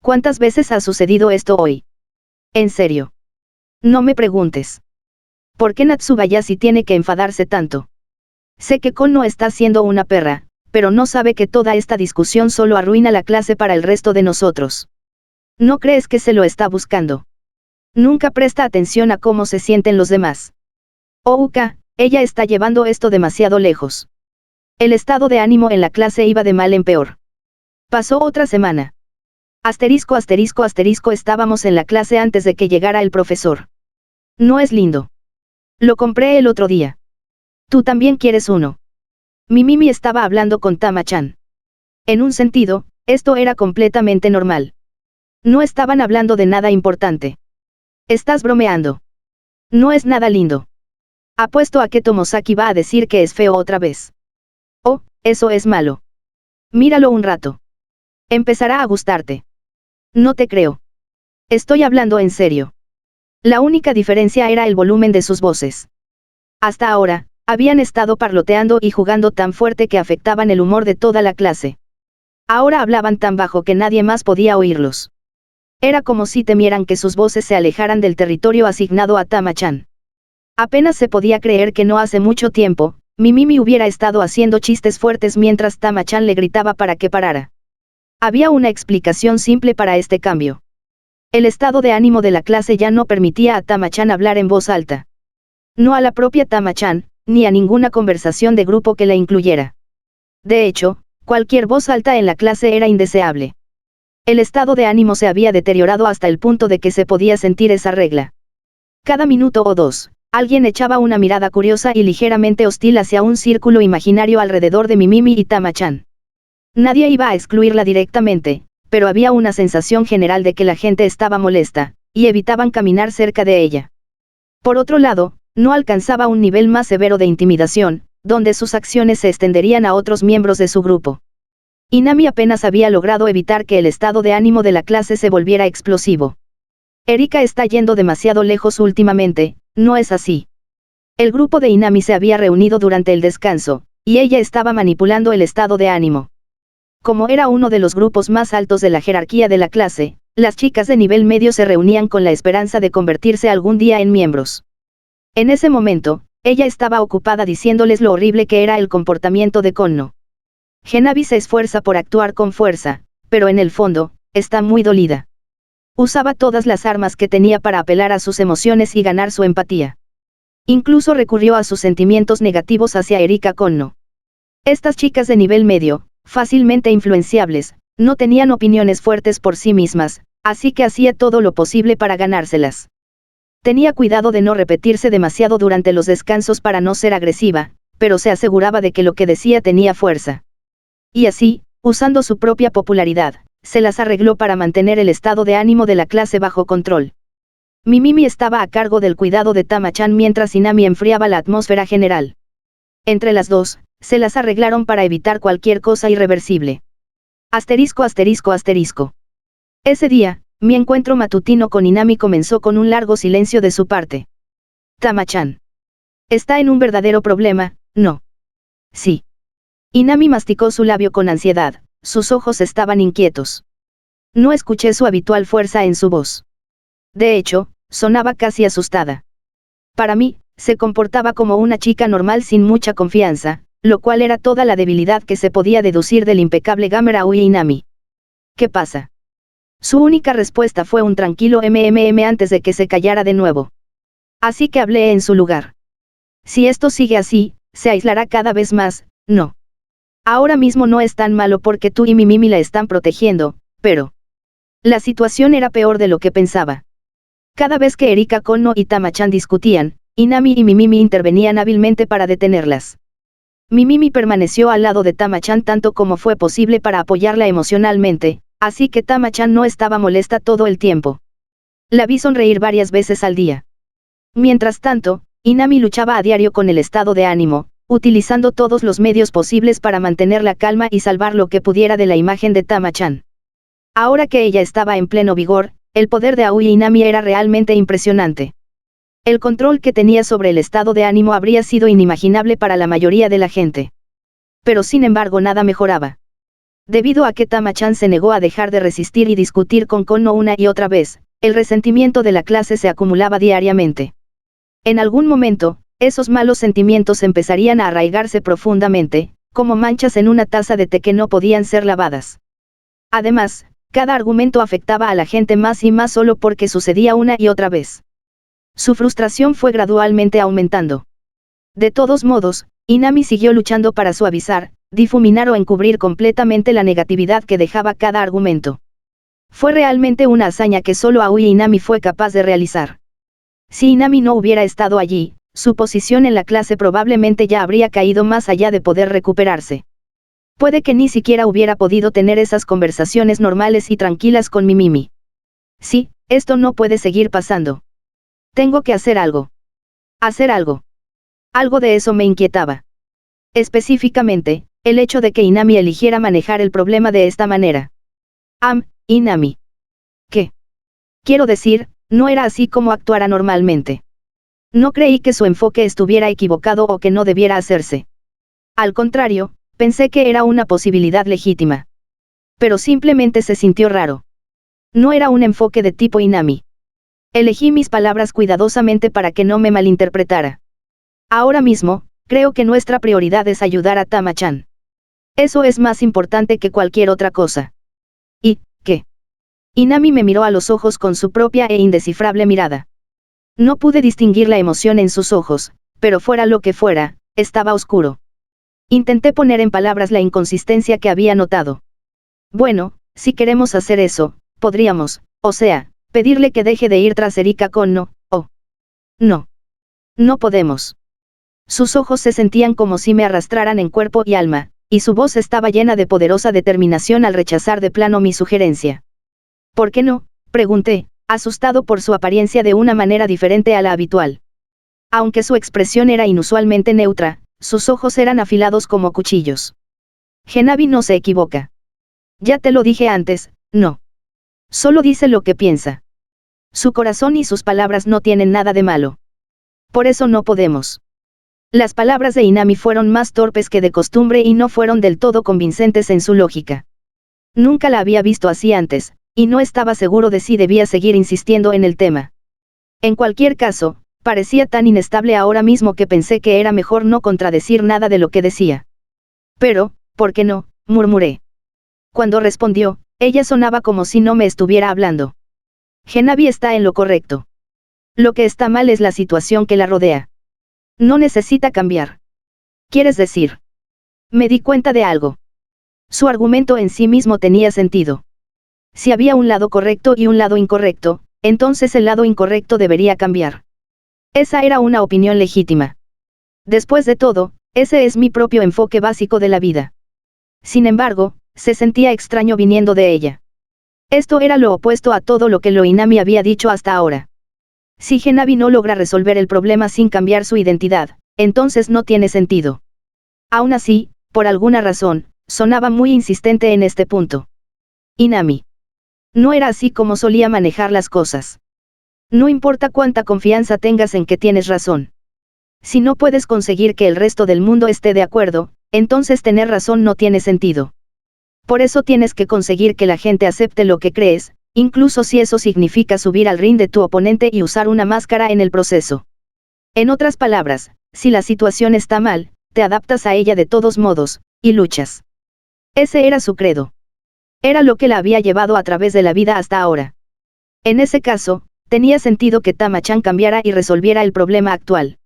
¿Cuántas veces ha sucedido esto hoy? En serio. No me preguntes. ¿Por qué Natsubayashi tiene que enfadarse tanto? Sé que Kon no está siendo una perra, pero no sabe que toda esta discusión solo arruina la clase para el resto de nosotros. ¿No crees que se lo está buscando? Nunca presta atención a cómo se sienten los demás. Ouka, ella está llevando esto demasiado lejos. El estado de ánimo en la clase iba de mal en peor. Pasó otra semana. Estábamos en la clase antes de que llegara el profesor. No es lindo. Lo compré el otro día. Tú también quieres uno. Mimi estaba hablando con Tama-chan. En un sentido, esto era completamente normal. No estaban hablando de nada importante. Estás bromeando. No es nada lindo. Apuesto a que Tomosaki va a decir que es feo otra vez. Oh, eso es malo. Míralo un rato. Empezará a gustarte. No te creo. Estoy hablando en serio. La única diferencia era el volumen de sus voces. Hasta ahora, habían estado parloteando y jugando tan fuerte que afectaban el humor de toda la clase. Ahora hablaban tan bajo que nadie más podía oírlos. Era como si temieran que sus voces se alejaran del territorio asignado a Tama-chan. Apenas se podía creer que no hace mucho tiempo, Mimi hubiera estado haciendo chistes fuertes mientras Tama-chan le gritaba para que parara. Había una explicación simple para este cambio. El estado de ánimo de la clase ya no permitía a Tama-chan hablar en voz alta. No a la propia Tama-chan, ni a ninguna conversación de grupo que la incluyera. De hecho, cualquier voz alta en la clase era indeseable. El estado de ánimo se había deteriorado hasta el punto de que se podía sentir esa regla. Cada minuto o dos, alguien echaba una mirada curiosa y ligeramente hostil hacia un círculo imaginario alrededor de Mimi y Tama-chan. Nadie iba a excluirla directamente, pero había una sensación general de que la gente estaba molesta, y evitaban caminar cerca de ella. Por otro lado, no alcanzaba un nivel más severo de intimidación, donde sus acciones se extenderían a otros miembros de su grupo. Inami apenas había logrado evitar que el estado de ánimo de la clase se volviera explosivo. Erika está yendo demasiado lejos últimamente, ¿no es así? El grupo de Inami se había reunido durante el descanso, y ella estaba manipulando el estado de ánimo. Como era uno de los grupos más altos de la jerarquía de la clase, las chicas de nivel medio se reunían con la esperanza de convertirse algún día en miembros. En ese momento, ella estaba ocupada diciéndoles lo horrible que era el comportamiento de Konno. Genavi se esfuerza por actuar con fuerza, pero en el fondo, está muy dolida. Usaba todas las armas que tenía para apelar a sus emociones y ganar su empatía. Incluso recurrió a sus sentimientos negativos hacia Erika Konno. Estas chicas de nivel medio, fácilmente influenciables, no tenían opiniones fuertes por sí mismas, así que hacía todo lo posible para ganárselas. Tenía cuidado de no repetirse demasiado durante los descansos para no ser agresiva, pero se aseguraba de que lo que decía tenía fuerza. Y así, usando su propia popularidad, se las arregló para mantener el estado de ánimo de la clase bajo control. Mimi estaba a cargo del cuidado de Tama-chan mientras Inami enfriaba la atmósfera general. Entre las dos, se las arreglaron para evitar cualquier cosa irreversible. *****. Ese día, mi encuentro matutino con Inami comenzó con un largo silencio de su parte. Tama-chan. Está en un verdadero problema, ¿no? Sí. Inami masticó su labio con ansiedad, sus ojos estaban inquietos. No escuché su habitual fuerza en su voz. De hecho, sonaba casi asustada. Para mí, se comportaba como una chica normal sin mucha confianza, lo cual era toda la debilidad que se podía deducir del impecable gamer Aoi Inami. ¿Qué pasa? Su única respuesta fue un tranquilo antes de que se callara de nuevo. Así que hablé en su lugar. Si esto sigue así, se aislará cada vez más, ¿no? Ahora mismo no es tan malo porque tú y Mimi la están protegiendo, pero... La situación era peor de lo que pensaba. Cada vez que Erika Konno y Tama-chan discutían, Inami y Mimi intervenían hábilmente para detenerlas. Mimi permaneció al lado de Tama-chan tanto como fue posible para apoyarla emocionalmente, así que Tama-chan no estaba molesta todo el tiempo. La vi sonreír varias veces al día. Mientras tanto, Inami luchaba a diario con el estado de ánimo, utilizando todos los medios posibles para mantener la calma y salvar lo que pudiera de la imagen de Tama-chan. Ahora que ella estaba en pleno vigor, el poder de Aoi Inami era realmente impresionante. El control que tenía sobre el estado de ánimo habría sido inimaginable para la mayoría de la gente. Pero sin embargo nada mejoraba. Debido a que Tama-chan se negó a dejar de resistir y discutir con Kono una y otra vez, el resentimiento de la clase se acumulaba diariamente. En algún momento, esos malos sentimientos empezarían a arraigarse profundamente, como manchas en una taza de té que no podían ser lavadas. Además, cada argumento afectaba a la gente más y más solo porque sucedía una y otra vez. Su frustración fue gradualmente aumentando. De todos modos, Inami siguió luchando para suavizar, difuminar o encubrir completamente la negatividad que dejaba cada argumento. Fue realmente una hazaña que solo Aoi Inami fue capaz de realizar. Si Inami no hubiera estado allí, su posición en la clase probablemente ya habría caído más allá de poder recuperarse. Puede que ni siquiera hubiera podido tener esas conversaciones normales y tranquilas con Mimimi. Sí, esto no puede seguir pasando. Tengo que hacer algo. Hacer algo. Algo de eso me inquietaba. Específicamente, el hecho de que Inami eligiera manejar el problema de esta manera. Inami. ¿Qué? Quiero decir, no era así como actuara normalmente. No creí que su enfoque estuviera equivocado o que no debiera hacerse. Al contrario, pensé que era una posibilidad legítima. Pero simplemente se sintió raro. No era un enfoque de tipo Inami. Elegí mis palabras cuidadosamente para que no me malinterpretara. Ahora mismo, creo que nuestra prioridad es ayudar a Tama-chan. Eso es más importante que cualquier otra cosa. ¿Y qué? Inami me miró a los ojos con su propia e indescifrable mirada. No pude distinguir la emoción en sus ojos, pero fuera lo que fuera, estaba oscuro. Intenté poner en palabras la inconsistencia que había notado. Bueno, si queremos hacer eso, podríamos, o sea, pedirle que deje de ir tras Erika Kono, o... No. No podemos. Sus ojos se sentían como si me arrastraran en cuerpo y alma, y su voz estaba llena de poderosa determinación al rechazar de plano mi sugerencia. ¿Por qué no?, pregunté, asustado por su apariencia de una manera diferente a la habitual. Aunque su expresión era inusualmente neutra, sus ojos eran afilados como cuchillos. Genavi no se equivoca. Ya te lo dije antes, no. Solo dice lo que piensa. Su corazón y sus palabras no tienen nada de malo. Por eso no podemos. Las palabras de Inami fueron más torpes que de costumbre y no fueron del todo convincentes en su lógica. Nunca la había visto así antes, y no estaba seguro de si debía seguir insistiendo en el tema. En cualquier caso, parecía tan inestable ahora mismo que pensé que era mejor no contradecir nada de lo que decía. Pero, ¿por qué no?, murmuré. Cuando respondió, ella sonaba como si no me estuviera hablando. Genavi está en lo correcto. Lo que está mal es la situación que la rodea. No necesita cambiar. ¿Quieres decir? Me di cuenta de algo. Su argumento en sí mismo tenía sentido. Si había un lado correcto y un lado incorrecto, entonces el lado incorrecto debería cambiar. Esa era una opinión legítima. Después de todo, ese es mi propio enfoque básico de la vida. Sin embargo, se sentía extraño viniendo de ella. Esto era lo opuesto a todo lo que Inami había dicho hasta ahora. Si Genavi no logra resolver el problema sin cambiar su identidad, entonces no tiene sentido. Aún así, por alguna razón, sonaba muy insistente en este punto. Inami. No era así como solía manejar las cosas. No importa cuánta confianza tengas en que tienes razón. Si no puedes conseguir que el resto del mundo esté de acuerdo, entonces tener razón no tiene sentido. Por eso tienes que conseguir que la gente acepte lo que crees, incluso si eso significa subir al ring de tu oponente y usar una máscara en el proceso. En otras palabras, si la situación está mal, te adaptas a ella de todos modos, y luchas. Ese era su credo. Era lo que la había llevado a través de la vida hasta ahora. En ese caso, tenía sentido que Tama-chan cambiara y resolviera el problema actual.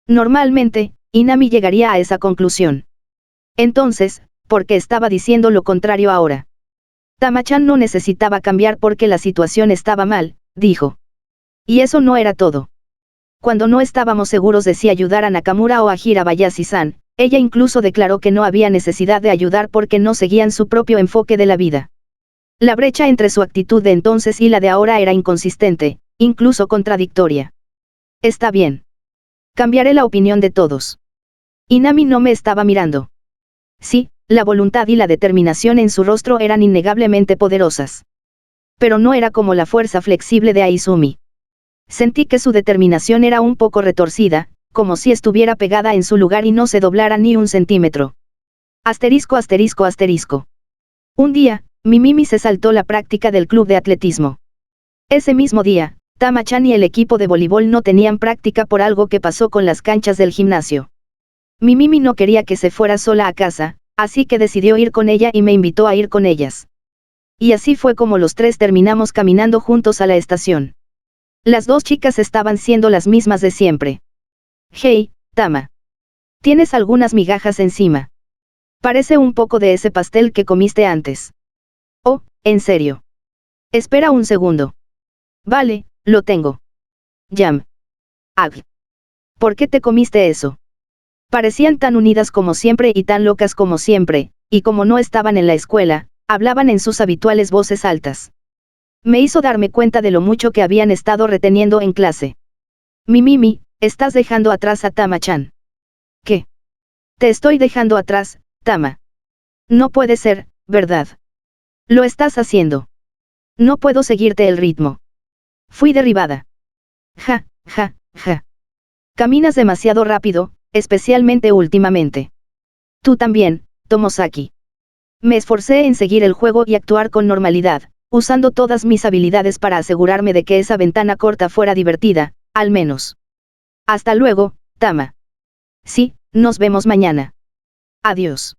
Normalmente, Inami llegaría a esa conclusión. Entonces, ¿por qué estaba diciendo lo contrario ahora? Tama-chan no necesitaba cambiar porque la situación estaba mal, dijo. Y eso no era todo. Cuando no estábamos seguros de si ayudar a Nakamura o a Hirabayashi-san, ella incluso declaró que no había necesidad de ayudar porque no seguían su propio enfoque de la vida. La brecha entre su actitud de entonces y la de ahora era inconsistente, incluso contradictoria. Está bien. Cambiaré la opinión de todos. Inami no me estaba mirando. Sí, la voluntad y la determinación en su rostro eran innegablemente poderosas. Pero no era como la fuerza flexible de Aizumi. Sentí que su determinación era un poco retorcida, como si estuviera pegada en su lugar y no se doblara ni un centímetro. Asterisco asterisco asterisco. Un día, mi Mimi se saltó la práctica del club de atletismo. Ese mismo día, Tama-chan y el equipo de voleibol no tenían práctica por algo que pasó con las canchas del gimnasio. Mi Mimi no quería que se fuera sola a casa, así que decidió ir con ella y me invitó a ir con ellas. Y así fue como los tres terminamos caminando juntos a la estación. Las dos chicas estaban siendo las mismas de siempre. Hey, Tama. Tienes algunas migajas encima. Parece un poco de ese pastel que comiste antes. Oh, ¿en serio? Espera un segundo. Vale, lo tengo. Yam. Ag. ¿Por qué te comiste eso? Parecían tan unidas como siempre y tan locas como siempre, y como no estaban en la escuela, hablaban en sus habituales voces altas. Me hizo darme cuenta de lo mucho que habían estado reteniendo en clase. Mi Mimi, estás dejando atrás a Tama-chan. ¿Qué? Te estoy dejando atrás, Tama. No puede ser, ¿verdad? Lo estás haciendo. No puedo seguirte el ritmo. Fui derribada. Ja, ja, ja. Caminas demasiado rápido, especialmente últimamente. Tú también, Tomosaki. Me esforcé en seguir el juego y actuar con normalidad, usando todas mis habilidades para asegurarme de que esa ventana corta fuera divertida, al menos. Hasta luego, Tama. Sí, nos vemos mañana. Adiós.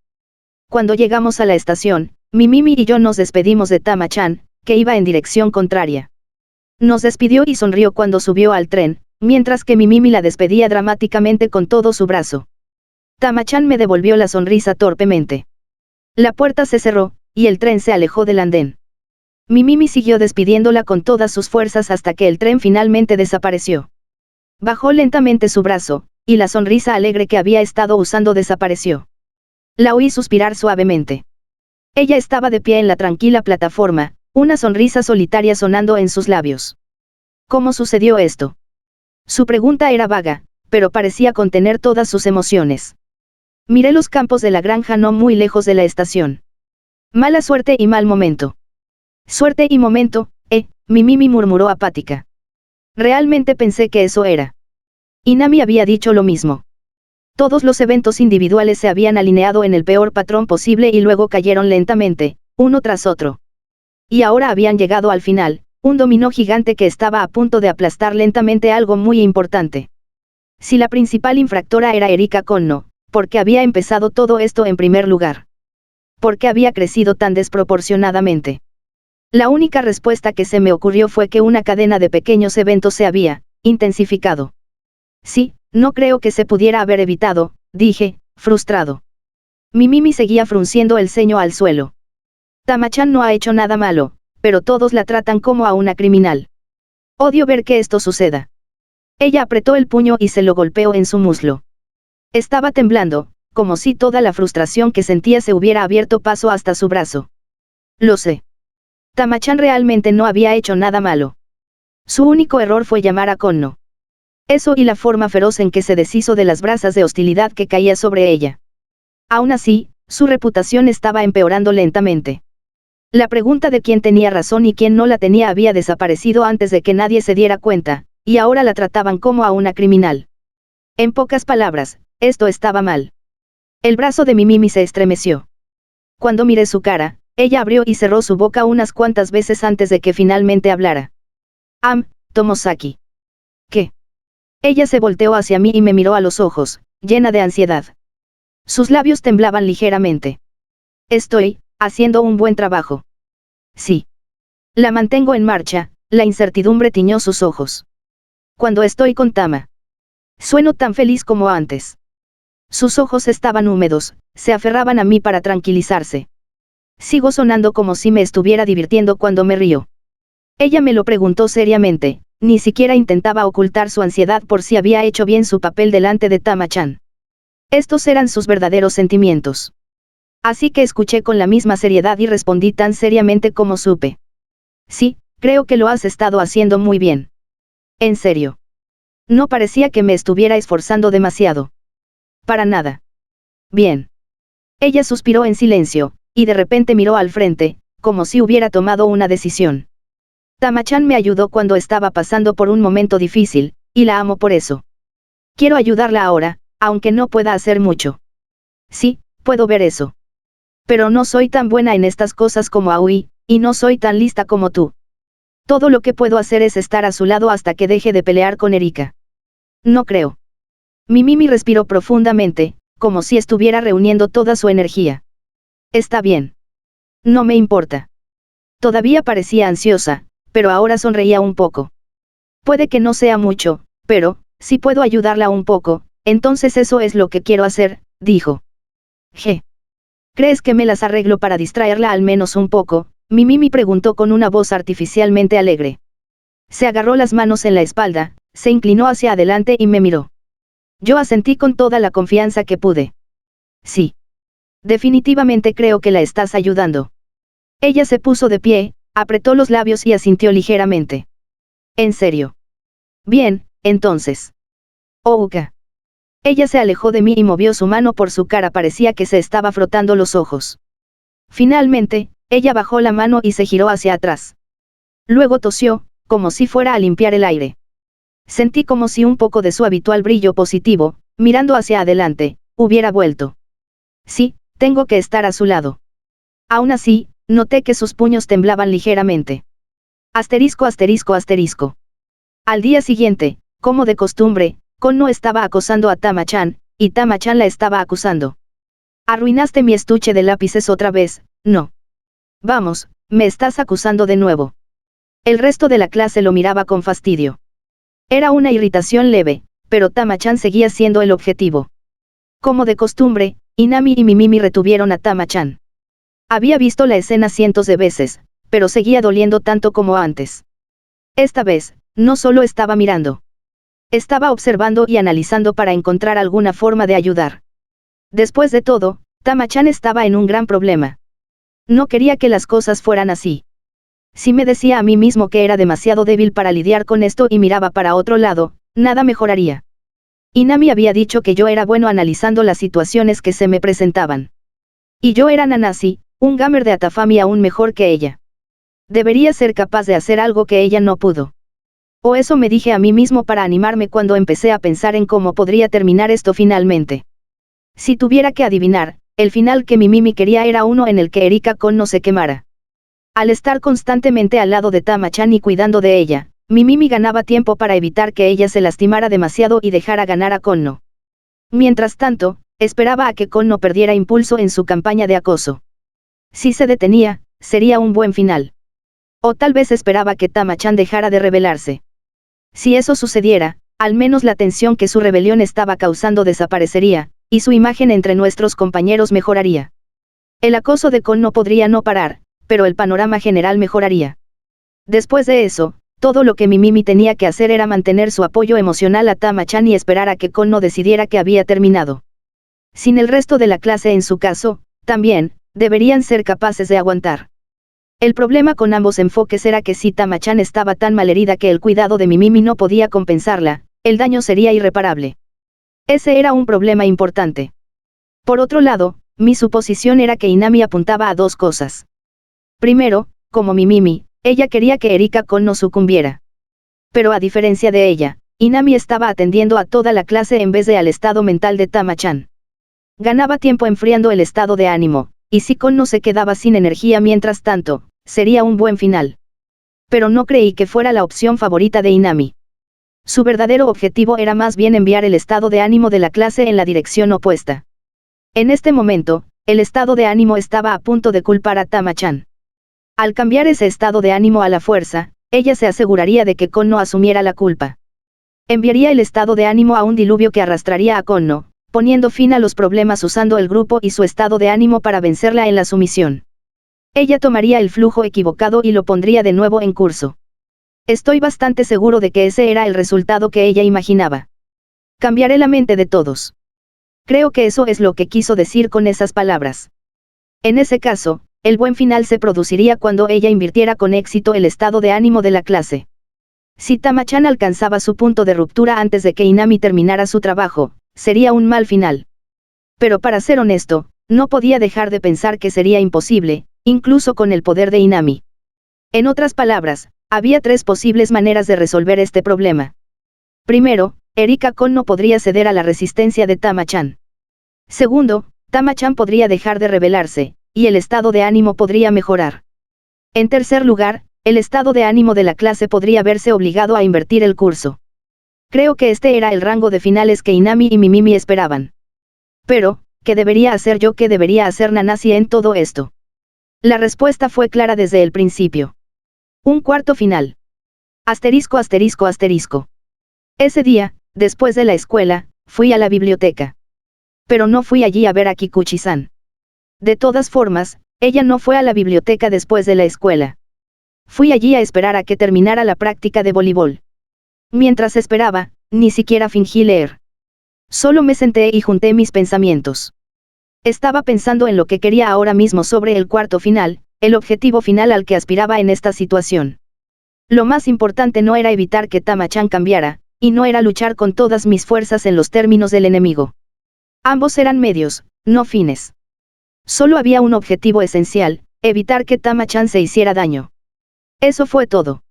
Cuando llegamos a la estación, mi Mimi y yo nos despedimos de Tama-chan, que iba en dirección contraria. Nos despidió y sonrió cuando subió al tren, mientras que mi Mimi la despedía dramáticamente con todo su brazo. Tama-chan me devolvió la sonrisa torpemente. La puerta se cerró, y el tren se alejó del andén. Mi Mimi siguió despidiéndola con todas sus fuerzas hasta que el tren finalmente desapareció. Bajó lentamente su brazo, y la sonrisa alegre que había estado usando desapareció. La oí suspirar suavemente. Ella estaba de pie en la tranquila plataforma, una sonrisa solitaria sonando en sus labios. ¿Cómo sucedió esto? Su pregunta era vaga, pero parecía contener todas sus emociones. Miré los campos de la granja no muy lejos de la estación. Mala suerte y mal momento. Suerte y momento, mi Mimi murmuró apática. Realmente pensé que eso era. Inami había dicho lo mismo. Todos los eventos individuales se habían alineado en el peor patrón posible y luego cayeron lentamente, uno tras otro. Y ahora habían llegado al final, un dominó gigante que estaba a punto de aplastar lentamente algo muy importante. Si la principal infractora era Erika Konno, ¿por qué había empezado todo esto en primer lugar? ¿Por qué había crecido tan desproporcionadamente? La única respuesta que se me ocurrió fue que una cadena de pequeños eventos se había intensificado. Sí, no creo que se pudiera haber evitado, dije, frustrado. Mi Mimi seguía frunciendo el ceño al suelo. Tama-chan no ha hecho nada malo, pero todos la tratan como a una criminal. Odio ver que esto suceda. Ella apretó el puño y se lo golpeó en su muslo. Estaba temblando, como si toda la frustración que sentía se hubiera abierto paso hasta su brazo. Lo sé. Tama-chan realmente no había hecho nada malo. Su único error fue llamar a Konno. Eso y la forma feroz en que se deshizo de las brasas de hostilidad que caía sobre ella. Aún así, su reputación estaba empeorando lentamente. La pregunta de quién tenía razón y quién no la tenía había desaparecido antes de que nadie se diera cuenta, y ahora la trataban como a una criminal. En pocas palabras, esto estaba mal. El brazo de mi Mimi se estremeció. Cuando miré su cara, ella abrió y cerró su boca unas cuantas veces antes de que finalmente hablara. Tomosaki. ¿Qué? Ella se volteó hacia mí y me miró a los ojos, llena de ansiedad. Sus labios temblaban ligeramente. Estoy haciendo un buen trabajo. Sí. La mantengo en marcha, la incertidumbre tiñó sus ojos. Cuando estoy con Tama. Sueno tan feliz como antes. Sus ojos estaban húmedos, se aferraban a mí para tranquilizarse. Sigo sonando como si me estuviera divirtiendo cuando me río. Ella me lo preguntó seriamente, ni siquiera intentaba ocultar su ansiedad por si había hecho bien su papel delante de Tama-chan. Estos eran sus verdaderos sentimientos. Así que escuché con la misma seriedad y respondí tan seriamente como supe. Sí, creo que lo has estado haciendo muy bien. En serio. No parecía que me estuviera esforzando demasiado. Para nada. Bien. Ella suspiró en silencio, y de repente miró al frente, como si hubiera tomado una decisión. Tama-chan me ayudó cuando estaba pasando por un momento difícil, y la amo por eso. Quiero ayudarla ahora, aunque no pueda hacer mucho. Sí, puedo ver eso. Pero no soy tan buena en estas cosas como Aoi, y no soy tan lista como tú. Todo lo que puedo hacer es estar a su lado hasta que deje de pelear con Erika. No creo. Mimimi respiró profundamente, como si estuviera reuniendo toda su energía. Está bien. No me importa. Todavía parecía ansiosa, pero ahora sonreía un poco. Puede que no sea mucho, pero, si puedo ayudarla un poco, entonces eso es lo que quiero hacer, dijo. G. ¿Crees que me las arreglo para distraerla al menos un poco? Mimimi preguntó con una voz artificialmente alegre. Se agarró las manos en la espalda, se inclinó hacia adelante y me miró. Yo asentí con toda la confianza que pude. Sí. Definitivamente creo que la estás ayudando. Ella se puso de pie, apretó los labios y asintió ligeramente. ¿En serio? Bien, entonces. Ouka. Ella se alejó de mí y movió su mano por su cara, parecía que se estaba frotando los ojos. Finalmente, ella bajó la mano y se giró hacia atrás. Luego tosió, como si fuera a limpiar el aire. Sentí como si un poco de su habitual brillo positivo, mirando hacia adelante, hubiera vuelto. Sí, tengo que estar a su lado. Aún así, noté que sus puños temblaban ligeramente. Asterisco asterisco asterisco. Al día siguiente, como de costumbre, Konno estaba acosando a Tama-chan, y Tama-chan la estaba acusando. Arruinaste mi estuche de lápices otra vez, no. Vamos, me estás acusando de nuevo. El resto de la clase lo miraba con fastidio. Era una irritación leve, pero Tama-chan seguía siendo el objetivo. Como de costumbre, Inami y Mimimi retuvieron a Tama-chan. Había visto la escena cientos de veces, pero seguía doliendo tanto como antes. Esta vez, no solo estaba mirando. Estaba observando y analizando para encontrar alguna forma de ayudar. Después de todo, Tama-chan estaba en un gran problema. No quería que las cosas fueran así. Si me decía a mí mismo que era demasiado débil para lidiar con esto y miraba para otro lado, nada mejoraría. Inami había dicho que yo era bueno analizando las situaciones que se me presentaban. Y yo era Nanasi, un gamer de Atafami aún mejor que ella. Debería ser capaz de hacer algo que ella no pudo. O eso me dije a mí mismo para animarme cuando empecé a pensar en cómo podría terminar esto finalmente. Si tuviera que adivinar, el final que Mimimi quería era uno en el que Erika Konno se quemara. Al estar constantemente al lado de Tama-chan y cuidando de ella, Mimimi ganaba tiempo para evitar que ella se lastimara demasiado y dejara ganar a Konno. Mientras tanto, esperaba a que Konno perdiera impulso en su campaña de acoso. Si se detenía, sería un buen final. O tal vez esperaba que Tama-chan dejara de rebelarse. Si eso sucediera, al menos la tensión que su rebelión estaba causando desaparecería, y su imagen entre nuestros compañeros mejoraría. El acoso de Konno podría no parar, pero el panorama general mejoraría. Después de eso, todo lo que Mimimi tenía que hacer era mantener su apoyo emocional a Tama-chan y esperar a que Konno decidiera que había terminado. Sin el resto de la clase en su caso, también, deberían ser capaces de aguantar. El problema con ambos enfoques era que si Tama-chan estaba tan malherida que el cuidado de Mimimi no podía compensarla, el daño sería irreparable. Ese era un problema importante. Por otro lado, mi suposición era que Inami apuntaba a dos cosas. Primero, como Mimimi, ella quería que Erika Konno sucumbiera. Pero a diferencia de ella, Inami estaba atendiendo a toda la clase en vez de al estado mental de Tama-chan. Ganaba tiempo enfriando el estado de ánimo, y si Konno se quedaba sin energía mientras tanto, sería un buen final. Pero no creí que fuera la opción favorita de Inami. Su verdadero objetivo era más bien enviar el estado de ánimo de la clase en la dirección opuesta. En este momento, el estado de ánimo estaba a punto de culpar a Tama-chan. Al cambiar ese estado de ánimo a la fuerza, ella se aseguraría de que Konno asumiera la culpa. Enviaría el estado de ánimo a un diluvio que arrastraría a Konno, poniendo fin a los problemas usando el grupo y su estado de ánimo para vencerla en la sumisión. Ella tomaría el flujo equivocado y lo pondría de nuevo en curso. Estoy bastante seguro de que ese era el resultado que ella imaginaba. Cambiaré la mente de todos. Creo que eso es lo que quiso decir con esas palabras. En ese caso, el buen final se produciría cuando ella invirtiera con éxito el estado de ánimo de la clase. Si Tama-chan alcanzaba su punto de ruptura antes de que Inami terminara su trabajo, sería un mal final. Pero para ser honesto, no podía dejar de pensar que sería imposible, incluso con el poder de Inami. En otras palabras, había 3 posibles maneras de resolver este problema. Primero, Erika Kon no podría ceder a la resistencia de Tama-chan. Segundo, Tama-chan podría dejar de rebelarse, y el estado de ánimo podría mejorar. En tercer lugar, el estado de ánimo de la clase podría verse obligado a invertir el curso. Creo que este era el rango de finales que Inami y Mimimi esperaban. Pero, ¿qué debería hacer yo? ¿Qué debería hacer Nanasi en todo esto? La respuesta fue clara desde el principio. Un cuarto final. Asterisco asterisco asterisco. Ese día, después de la escuela, fui a la biblioteca. Pero no fui allí a ver a Kikuchi-san. De todas formas, ella no fue a la biblioteca después de la escuela. Fui allí a esperar a que terminara la práctica de voleibol. Mientras esperaba, ni siquiera fingí leer. Solo me senté y junté mis pensamientos. Estaba pensando en lo que quería ahora mismo sobre el cuarto final, el objetivo final al que aspiraba en esta situación. Lo más importante no era evitar que Tama-chan cambiara, y no era luchar con todas mis fuerzas en los términos del enemigo. Ambos eran medios, no fines. Solo había un objetivo esencial, evitar que Tama-chan se hiciera daño. Eso fue todo.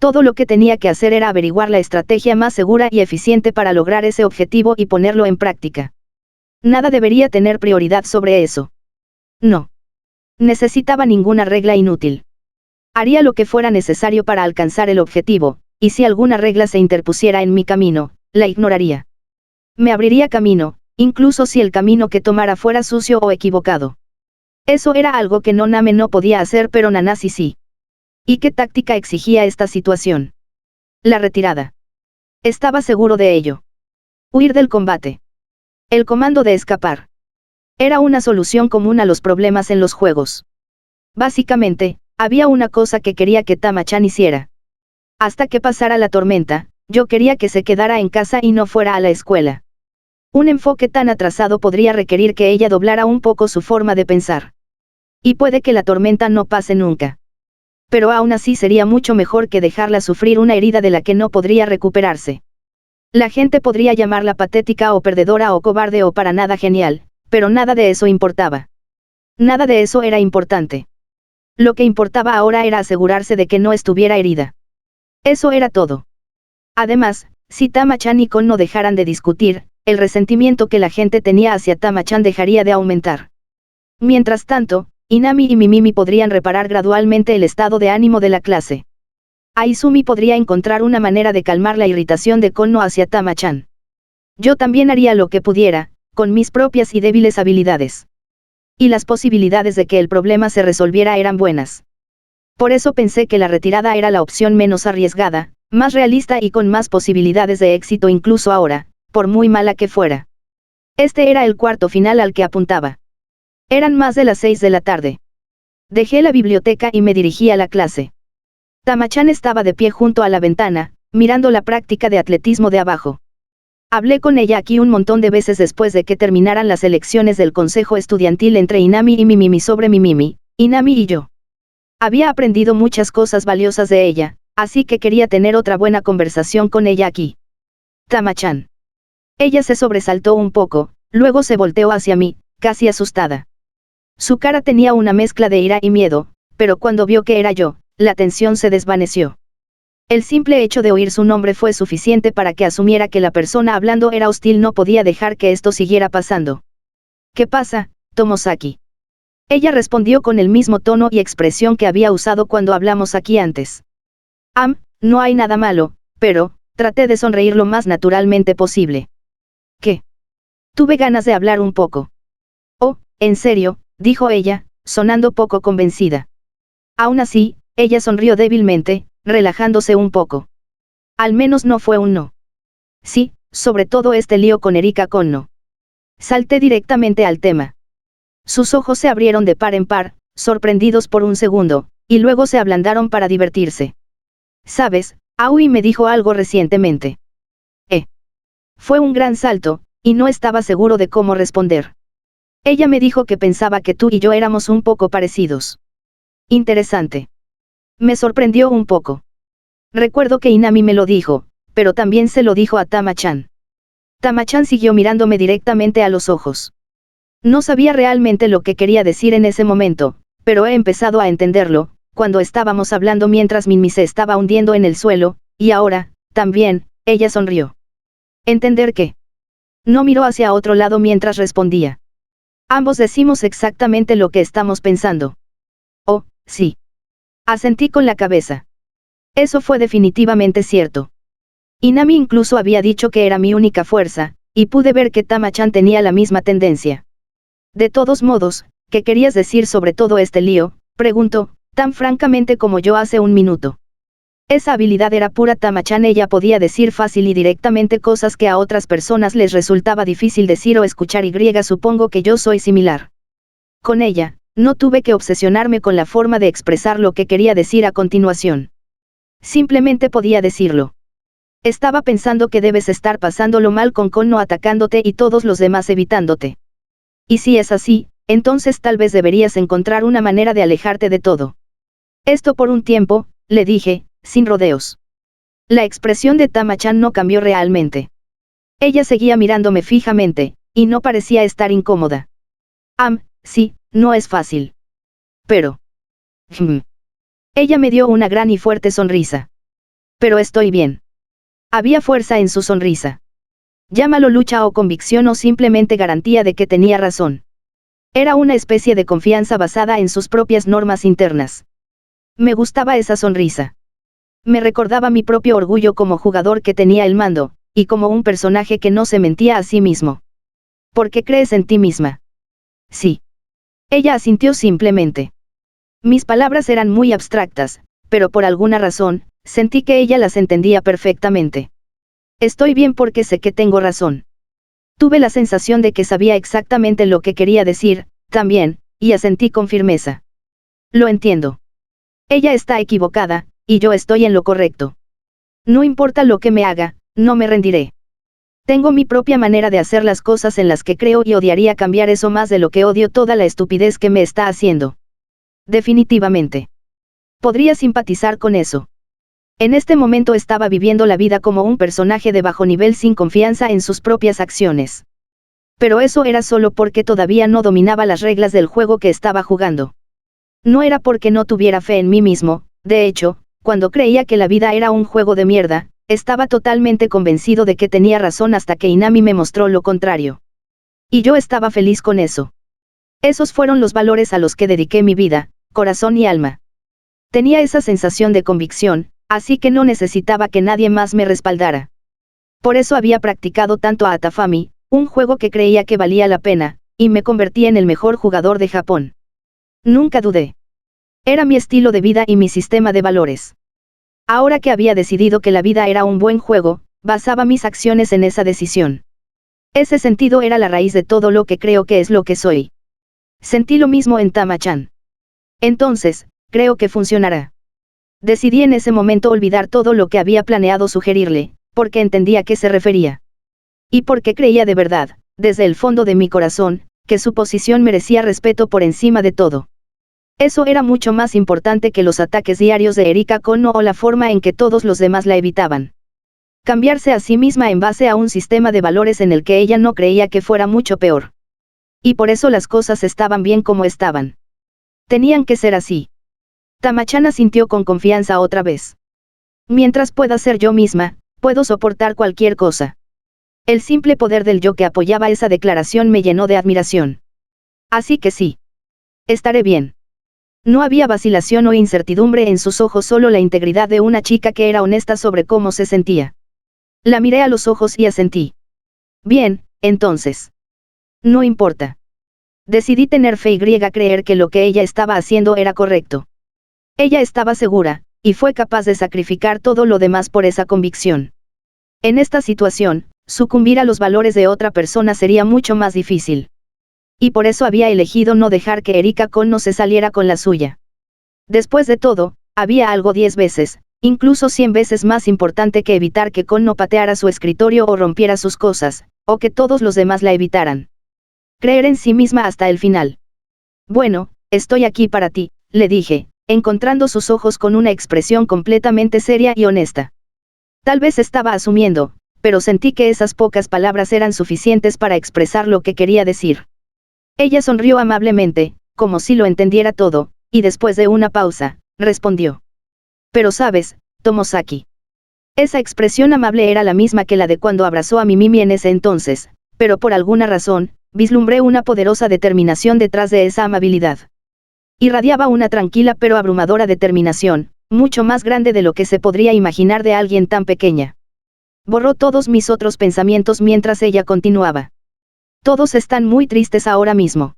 Todo lo que tenía que hacer era averiguar la estrategia más segura y eficiente para lograr ese objetivo y ponerlo en práctica. Nada debería tener prioridad sobre eso. No. Necesitaba ninguna regla inútil. Haría lo que fuera necesario para alcanzar el objetivo, y si alguna regla se interpusiera en mi camino, la ignoraría. Me abriría camino, incluso si el camino que tomara fuera sucio o equivocado. Eso era algo que Noname no podía hacer, pero Nanasi sí. ¿Y qué táctica exigía esta situación? La retirada. Estaba seguro de ello. Huir del combate. El comando de escapar. Era una solución común a los problemas en los juegos. Básicamente, había una cosa que quería que Tama-chan hiciera. Hasta que pasara la tormenta, yo quería que se quedara en casa y no fuera a la escuela. Un enfoque tan atrasado podría requerir que ella doblara un poco su forma de pensar. Y puede que la tormenta no pase nunca. Pero aún así sería mucho mejor que dejarla sufrir una herida de la que no podría recuperarse. La gente podría llamarla patética o perdedora o cobarde o para nada genial, pero nada de eso importaba. Nada de eso era importante. Lo que importaba ahora era asegurarse de que no estuviera herida. Eso era todo. Además, si Tama-chan y Kon no dejaran de discutir, el resentimiento que la gente tenía hacia Tama-chan dejaría de aumentar. Mientras tanto, Inami y Mimimi podrían reparar gradualmente el estado de ánimo de la clase. Aizumi podría encontrar una manera de calmar la irritación de Konno hacia Tama-chan. Yo también haría lo que pudiera, con mis propias y débiles habilidades. Y las posibilidades de que el problema se resolviera eran buenas. Por eso pensé que la retirada era la opción menos arriesgada, más realista y con más posibilidades de éxito incluso ahora, por muy mala que fuera. Este era el cuarto final al que apuntaba. Eran más de las 6 de la tarde. Dejé la biblioteca y me dirigí a la clase. Tama-chan estaba de pie junto a la ventana, mirando la práctica de atletismo de abajo. Hablé con ella aquí un montón de veces después de que terminaran las elecciones del consejo estudiantil entre Inami y Mimimi sobre Mimimi, Inami y yo. Había aprendido muchas cosas valiosas de ella, así que quería tener otra buena conversación con ella aquí. Tama-chan. Ella se sobresaltó un poco, luego se volteó hacia mí, casi asustada. Su cara tenía una mezcla de ira y miedo, pero cuando vio que era yo, la tensión se desvaneció. El simple hecho de oír su nombre fue suficiente para que asumiera que la persona hablando era hostil. No podía dejar que esto siguiera pasando. ¿Qué pasa, Tomosaki? Ella respondió con el mismo tono y expresión que había usado cuando hablamos aquí antes. No hay nada malo, pero, traté de sonreír lo más naturalmente posible. ¿Qué? Tuve ganas de hablar un poco. Oh, en serio, dijo ella, sonando poco convencida. Aún así, ella sonrió débilmente, relajándose un poco. Al menos no fue un no. Sí, sobre todo este lío con Erika Konno. Salté directamente al tema. Sus ojos se abrieron de par en par, sorprendidos por un segundo, y luego se ablandaron para divertirse. ¿Sabes? Aoi me dijo algo recientemente. Fue un gran salto, y no estaba seguro de cómo responder. Ella me dijo que pensaba que tú y yo éramos un poco parecidos. Interesante. Me sorprendió un poco. Recuerdo que Inami me lo dijo, pero también se lo dijo a Tama-chan. Tama-chan siguió mirándome directamente a los ojos. No sabía realmente lo que quería decir en ese momento, pero he empezado a entenderlo, cuando estábamos hablando mientras Minmi se estaba hundiendo en el suelo, y ahora, también, ella sonrió. ¿Entender qué? No miró hacia otro lado mientras respondía. Ambos decimos exactamente lo que estamos pensando. Oh, sí. Asentí con la cabeza. Eso fue definitivamente cierto. Inami incluso había dicho que era mi única fuerza, y pude ver que Tama-chan tenía la misma tendencia. De todos modos, ¿qué querías decir sobre todo este lío?, preguntó, tan francamente como yo hace un minuto. Esa habilidad era pura Tama-chan. Ella podía decir fácil y directamente cosas que a otras personas les resultaba difícil decir o escuchar. Supongo que yo soy similar. Con ella, no tuve que obsesionarme con la forma de expresar lo que quería decir a continuación. Simplemente podía decirlo. Estaba pensando que debes estar pasándolo mal con Kono atacándote y todos los demás evitándote. Y si es así, entonces tal vez deberías encontrar una manera de alejarte de todo. Esto por un tiempo, le dije, sin rodeos. La expresión de Tama-chan no cambió realmente. Ella seguía mirándome fijamente, y no parecía estar incómoda. Sí, no es fácil. Pero... Ella me dio una gran y fuerte sonrisa. Pero estoy bien. Había fuerza en su sonrisa. Llámalo lucha o convicción o simplemente garantía de que tenía razón. Era una especie de confianza basada en sus propias normas internas. Me gustaba esa sonrisa. Me recordaba mi propio orgullo como jugador que tenía el mando, y como un personaje que no se mentía a sí mismo. ¿Por qué crees en ti misma? Sí. Ella asintió simplemente. Mis palabras eran muy abstractas, pero por alguna razón, sentí que ella las entendía perfectamente. Estoy bien porque sé que tengo razón. Tuve la sensación de que sabía exactamente lo que quería decir, también, y asentí con firmeza. Lo entiendo. Ella está equivocada, y yo estoy en lo correcto. No importa lo que me haga, no me rendiré. Tengo mi propia manera de hacer las cosas en las que creo y odiaría cambiar eso más de lo que odio toda la estupidez que me está haciendo. Definitivamente. Podría simpatizar con eso. En este momento estaba viviendo la vida como un personaje de bajo nivel sin confianza en sus propias acciones. Pero eso era solo porque todavía no dominaba las reglas del juego que estaba jugando. No era porque no tuviera fe en mí mismo, de hecho, cuando creía que la vida era un juego de mierda, estaba totalmente convencido de que tenía razón hasta que Inami me mostró lo contrario. Y yo estaba feliz con eso. Esos fueron los valores a los que dediqué mi vida, corazón y alma. Tenía esa sensación de convicción, así que no necesitaba que nadie más me respaldara. Por eso había practicado tanto a Atafami, un juego que creía que valía la pena, y me convertí en el mejor jugador de Japón. Nunca dudé. Era mi estilo de vida y mi sistema de valores. Ahora que había decidido que la vida era un buen juego, basaba mis acciones en esa decisión. Ese sentido era la raíz de todo lo que creo que es lo que soy. Sentí lo mismo en Tama-chan. Entonces, creo que funcionará. Decidí en ese momento olvidar todo lo que había planeado sugerirle, porque entendía a qué se refería. Y porque creía de verdad, desde el fondo de mi corazón, que su posición merecía respeto por encima de todo. Eso era mucho más importante que los ataques diarios de Erika Kono o la forma en que todos los demás la evitaban. Cambiarse a sí misma en base a un sistema de valores en el que ella no creía que fuera mucho peor. Y por eso las cosas estaban bien como estaban. Tenían que ser así. Tama-chan asintió con confianza otra vez. Mientras pueda ser yo misma, puedo soportar cualquier cosa. El simple poder del yo que apoyaba esa declaración me llenó de admiración. Así que sí. Estaré bien. No había vacilación o incertidumbre en sus ojos, solo la integridad de una chica que era honesta sobre cómo se sentía. La miré a los ojos y asentí. Bien, entonces. No importa. Decidí tener fe y creer que lo que ella estaba haciendo era correcto. Ella estaba segura, y fue capaz de sacrificar todo lo demás por esa convicción. En esta situación, sucumbir a los valores de otra persona sería mucho más difícil. Y por eso había elegido no dejar que Erika Kono se saliera con la suya. Después de todo, había algo 10 veces, incluso 100 veces más importante que evitar que Kono pateara su escritorio o rompiera sus cosas, o que todos los demás la evitaran. Creer en sí misma hasta el final. Bueno, estoy aquí para ti, le dije, encontrando sus ojos con una expresión completamente seria y honesta. Tal vez estaba asumiendo, pero sentí que esas pocas palabras eran suficientes para expresar lo que quería decir. Ella sonrió amablemente, como si lo entendiera todo, y después de una pausa, respondió. Pero sabes, Tomosaki. Esa expresión amable era la misma que la de cuando abrazó a mi Mimi en ese entonces, pero por alguna razón, vislumbré una poderosa determinación detrás de esa amabilidad. Irradiaba una tranquila pero abrumadora determinación, mucho más grande de lo que se podría imaginar de alguien tan pequeña. Borró todos mis otros pensamientos mientras ella continuaba. Todos están muy tristes ahora mismo.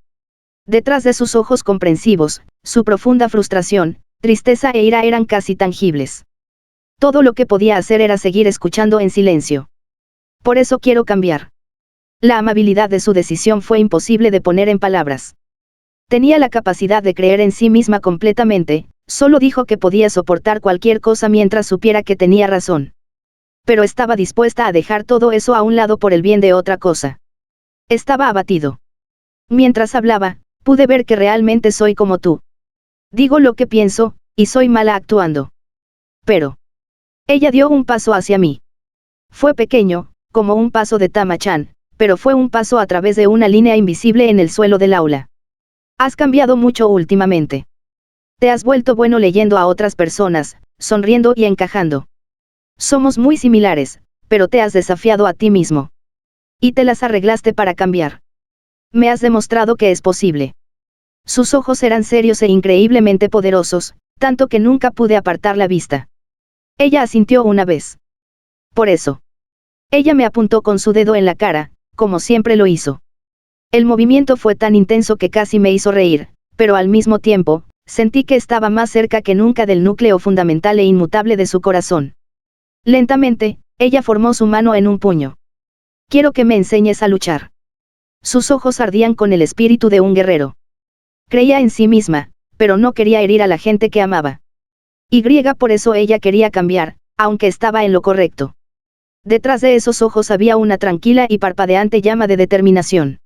Detrás de sus ojos comprensivos, su profunda frustración, tristeza e ira eran casi tangibles. Todo lo que podía hacer era seguir escuchando en silencio. Por eso quiero cambiar. La amabilidad de su decisión fue imposible de poner en palabras. Tenía la capacidad de creer en sí misma completamente, solo dijo que podía soportar cualquier cosa mientras supiera que tenía razón. Pero estaba dispuesta a dejar todo eso a un lado por el bien de otra cosa. Estaba abatido. Mientras hablaba, pude ver que realmente soy como tú. Digo lo que pienso, y soy mala actuando. Pero. Ella dio un paso hacia mí. Fue pequeño, como un paso de Tama-chan, pero fue un paso a través de una línea invisible en el suelo del aula. Has cambiado mucho últimamente. Te has vuelto bueno leyendo a otras personas, sonriendo y encajando. Somos muy similares, pero te has desafiado a ti mismo. Y te las arreglaste para cambiar. Me has demostrado que es posible. Sus ojos eran serios e increíblemente poderosos, tanto que nunca pude apartar la vista. Ella asintió una vez. Por eso. Ella me apuntó con su dedo en la cara, como siempre lo hizo. El movimiento fue tan intenso que casi me hizo reír, pero al mismo tiempo, sentí que estaba más cerca que nunca del núcleo fundamental e inmutable de su corazón. Lentamente, ella formó su mano en un puño. Quiero que me enseñes a luchar. Sus ojos ardían con el espíritu de un guerrero. Creía en sí misma, pero no quería herir a la gente que amaba. Por eso ella quería cambiar, aunque estaba en lo correcto. Detrás de esos ojos había una tranquila y parpadeante llama de determinación.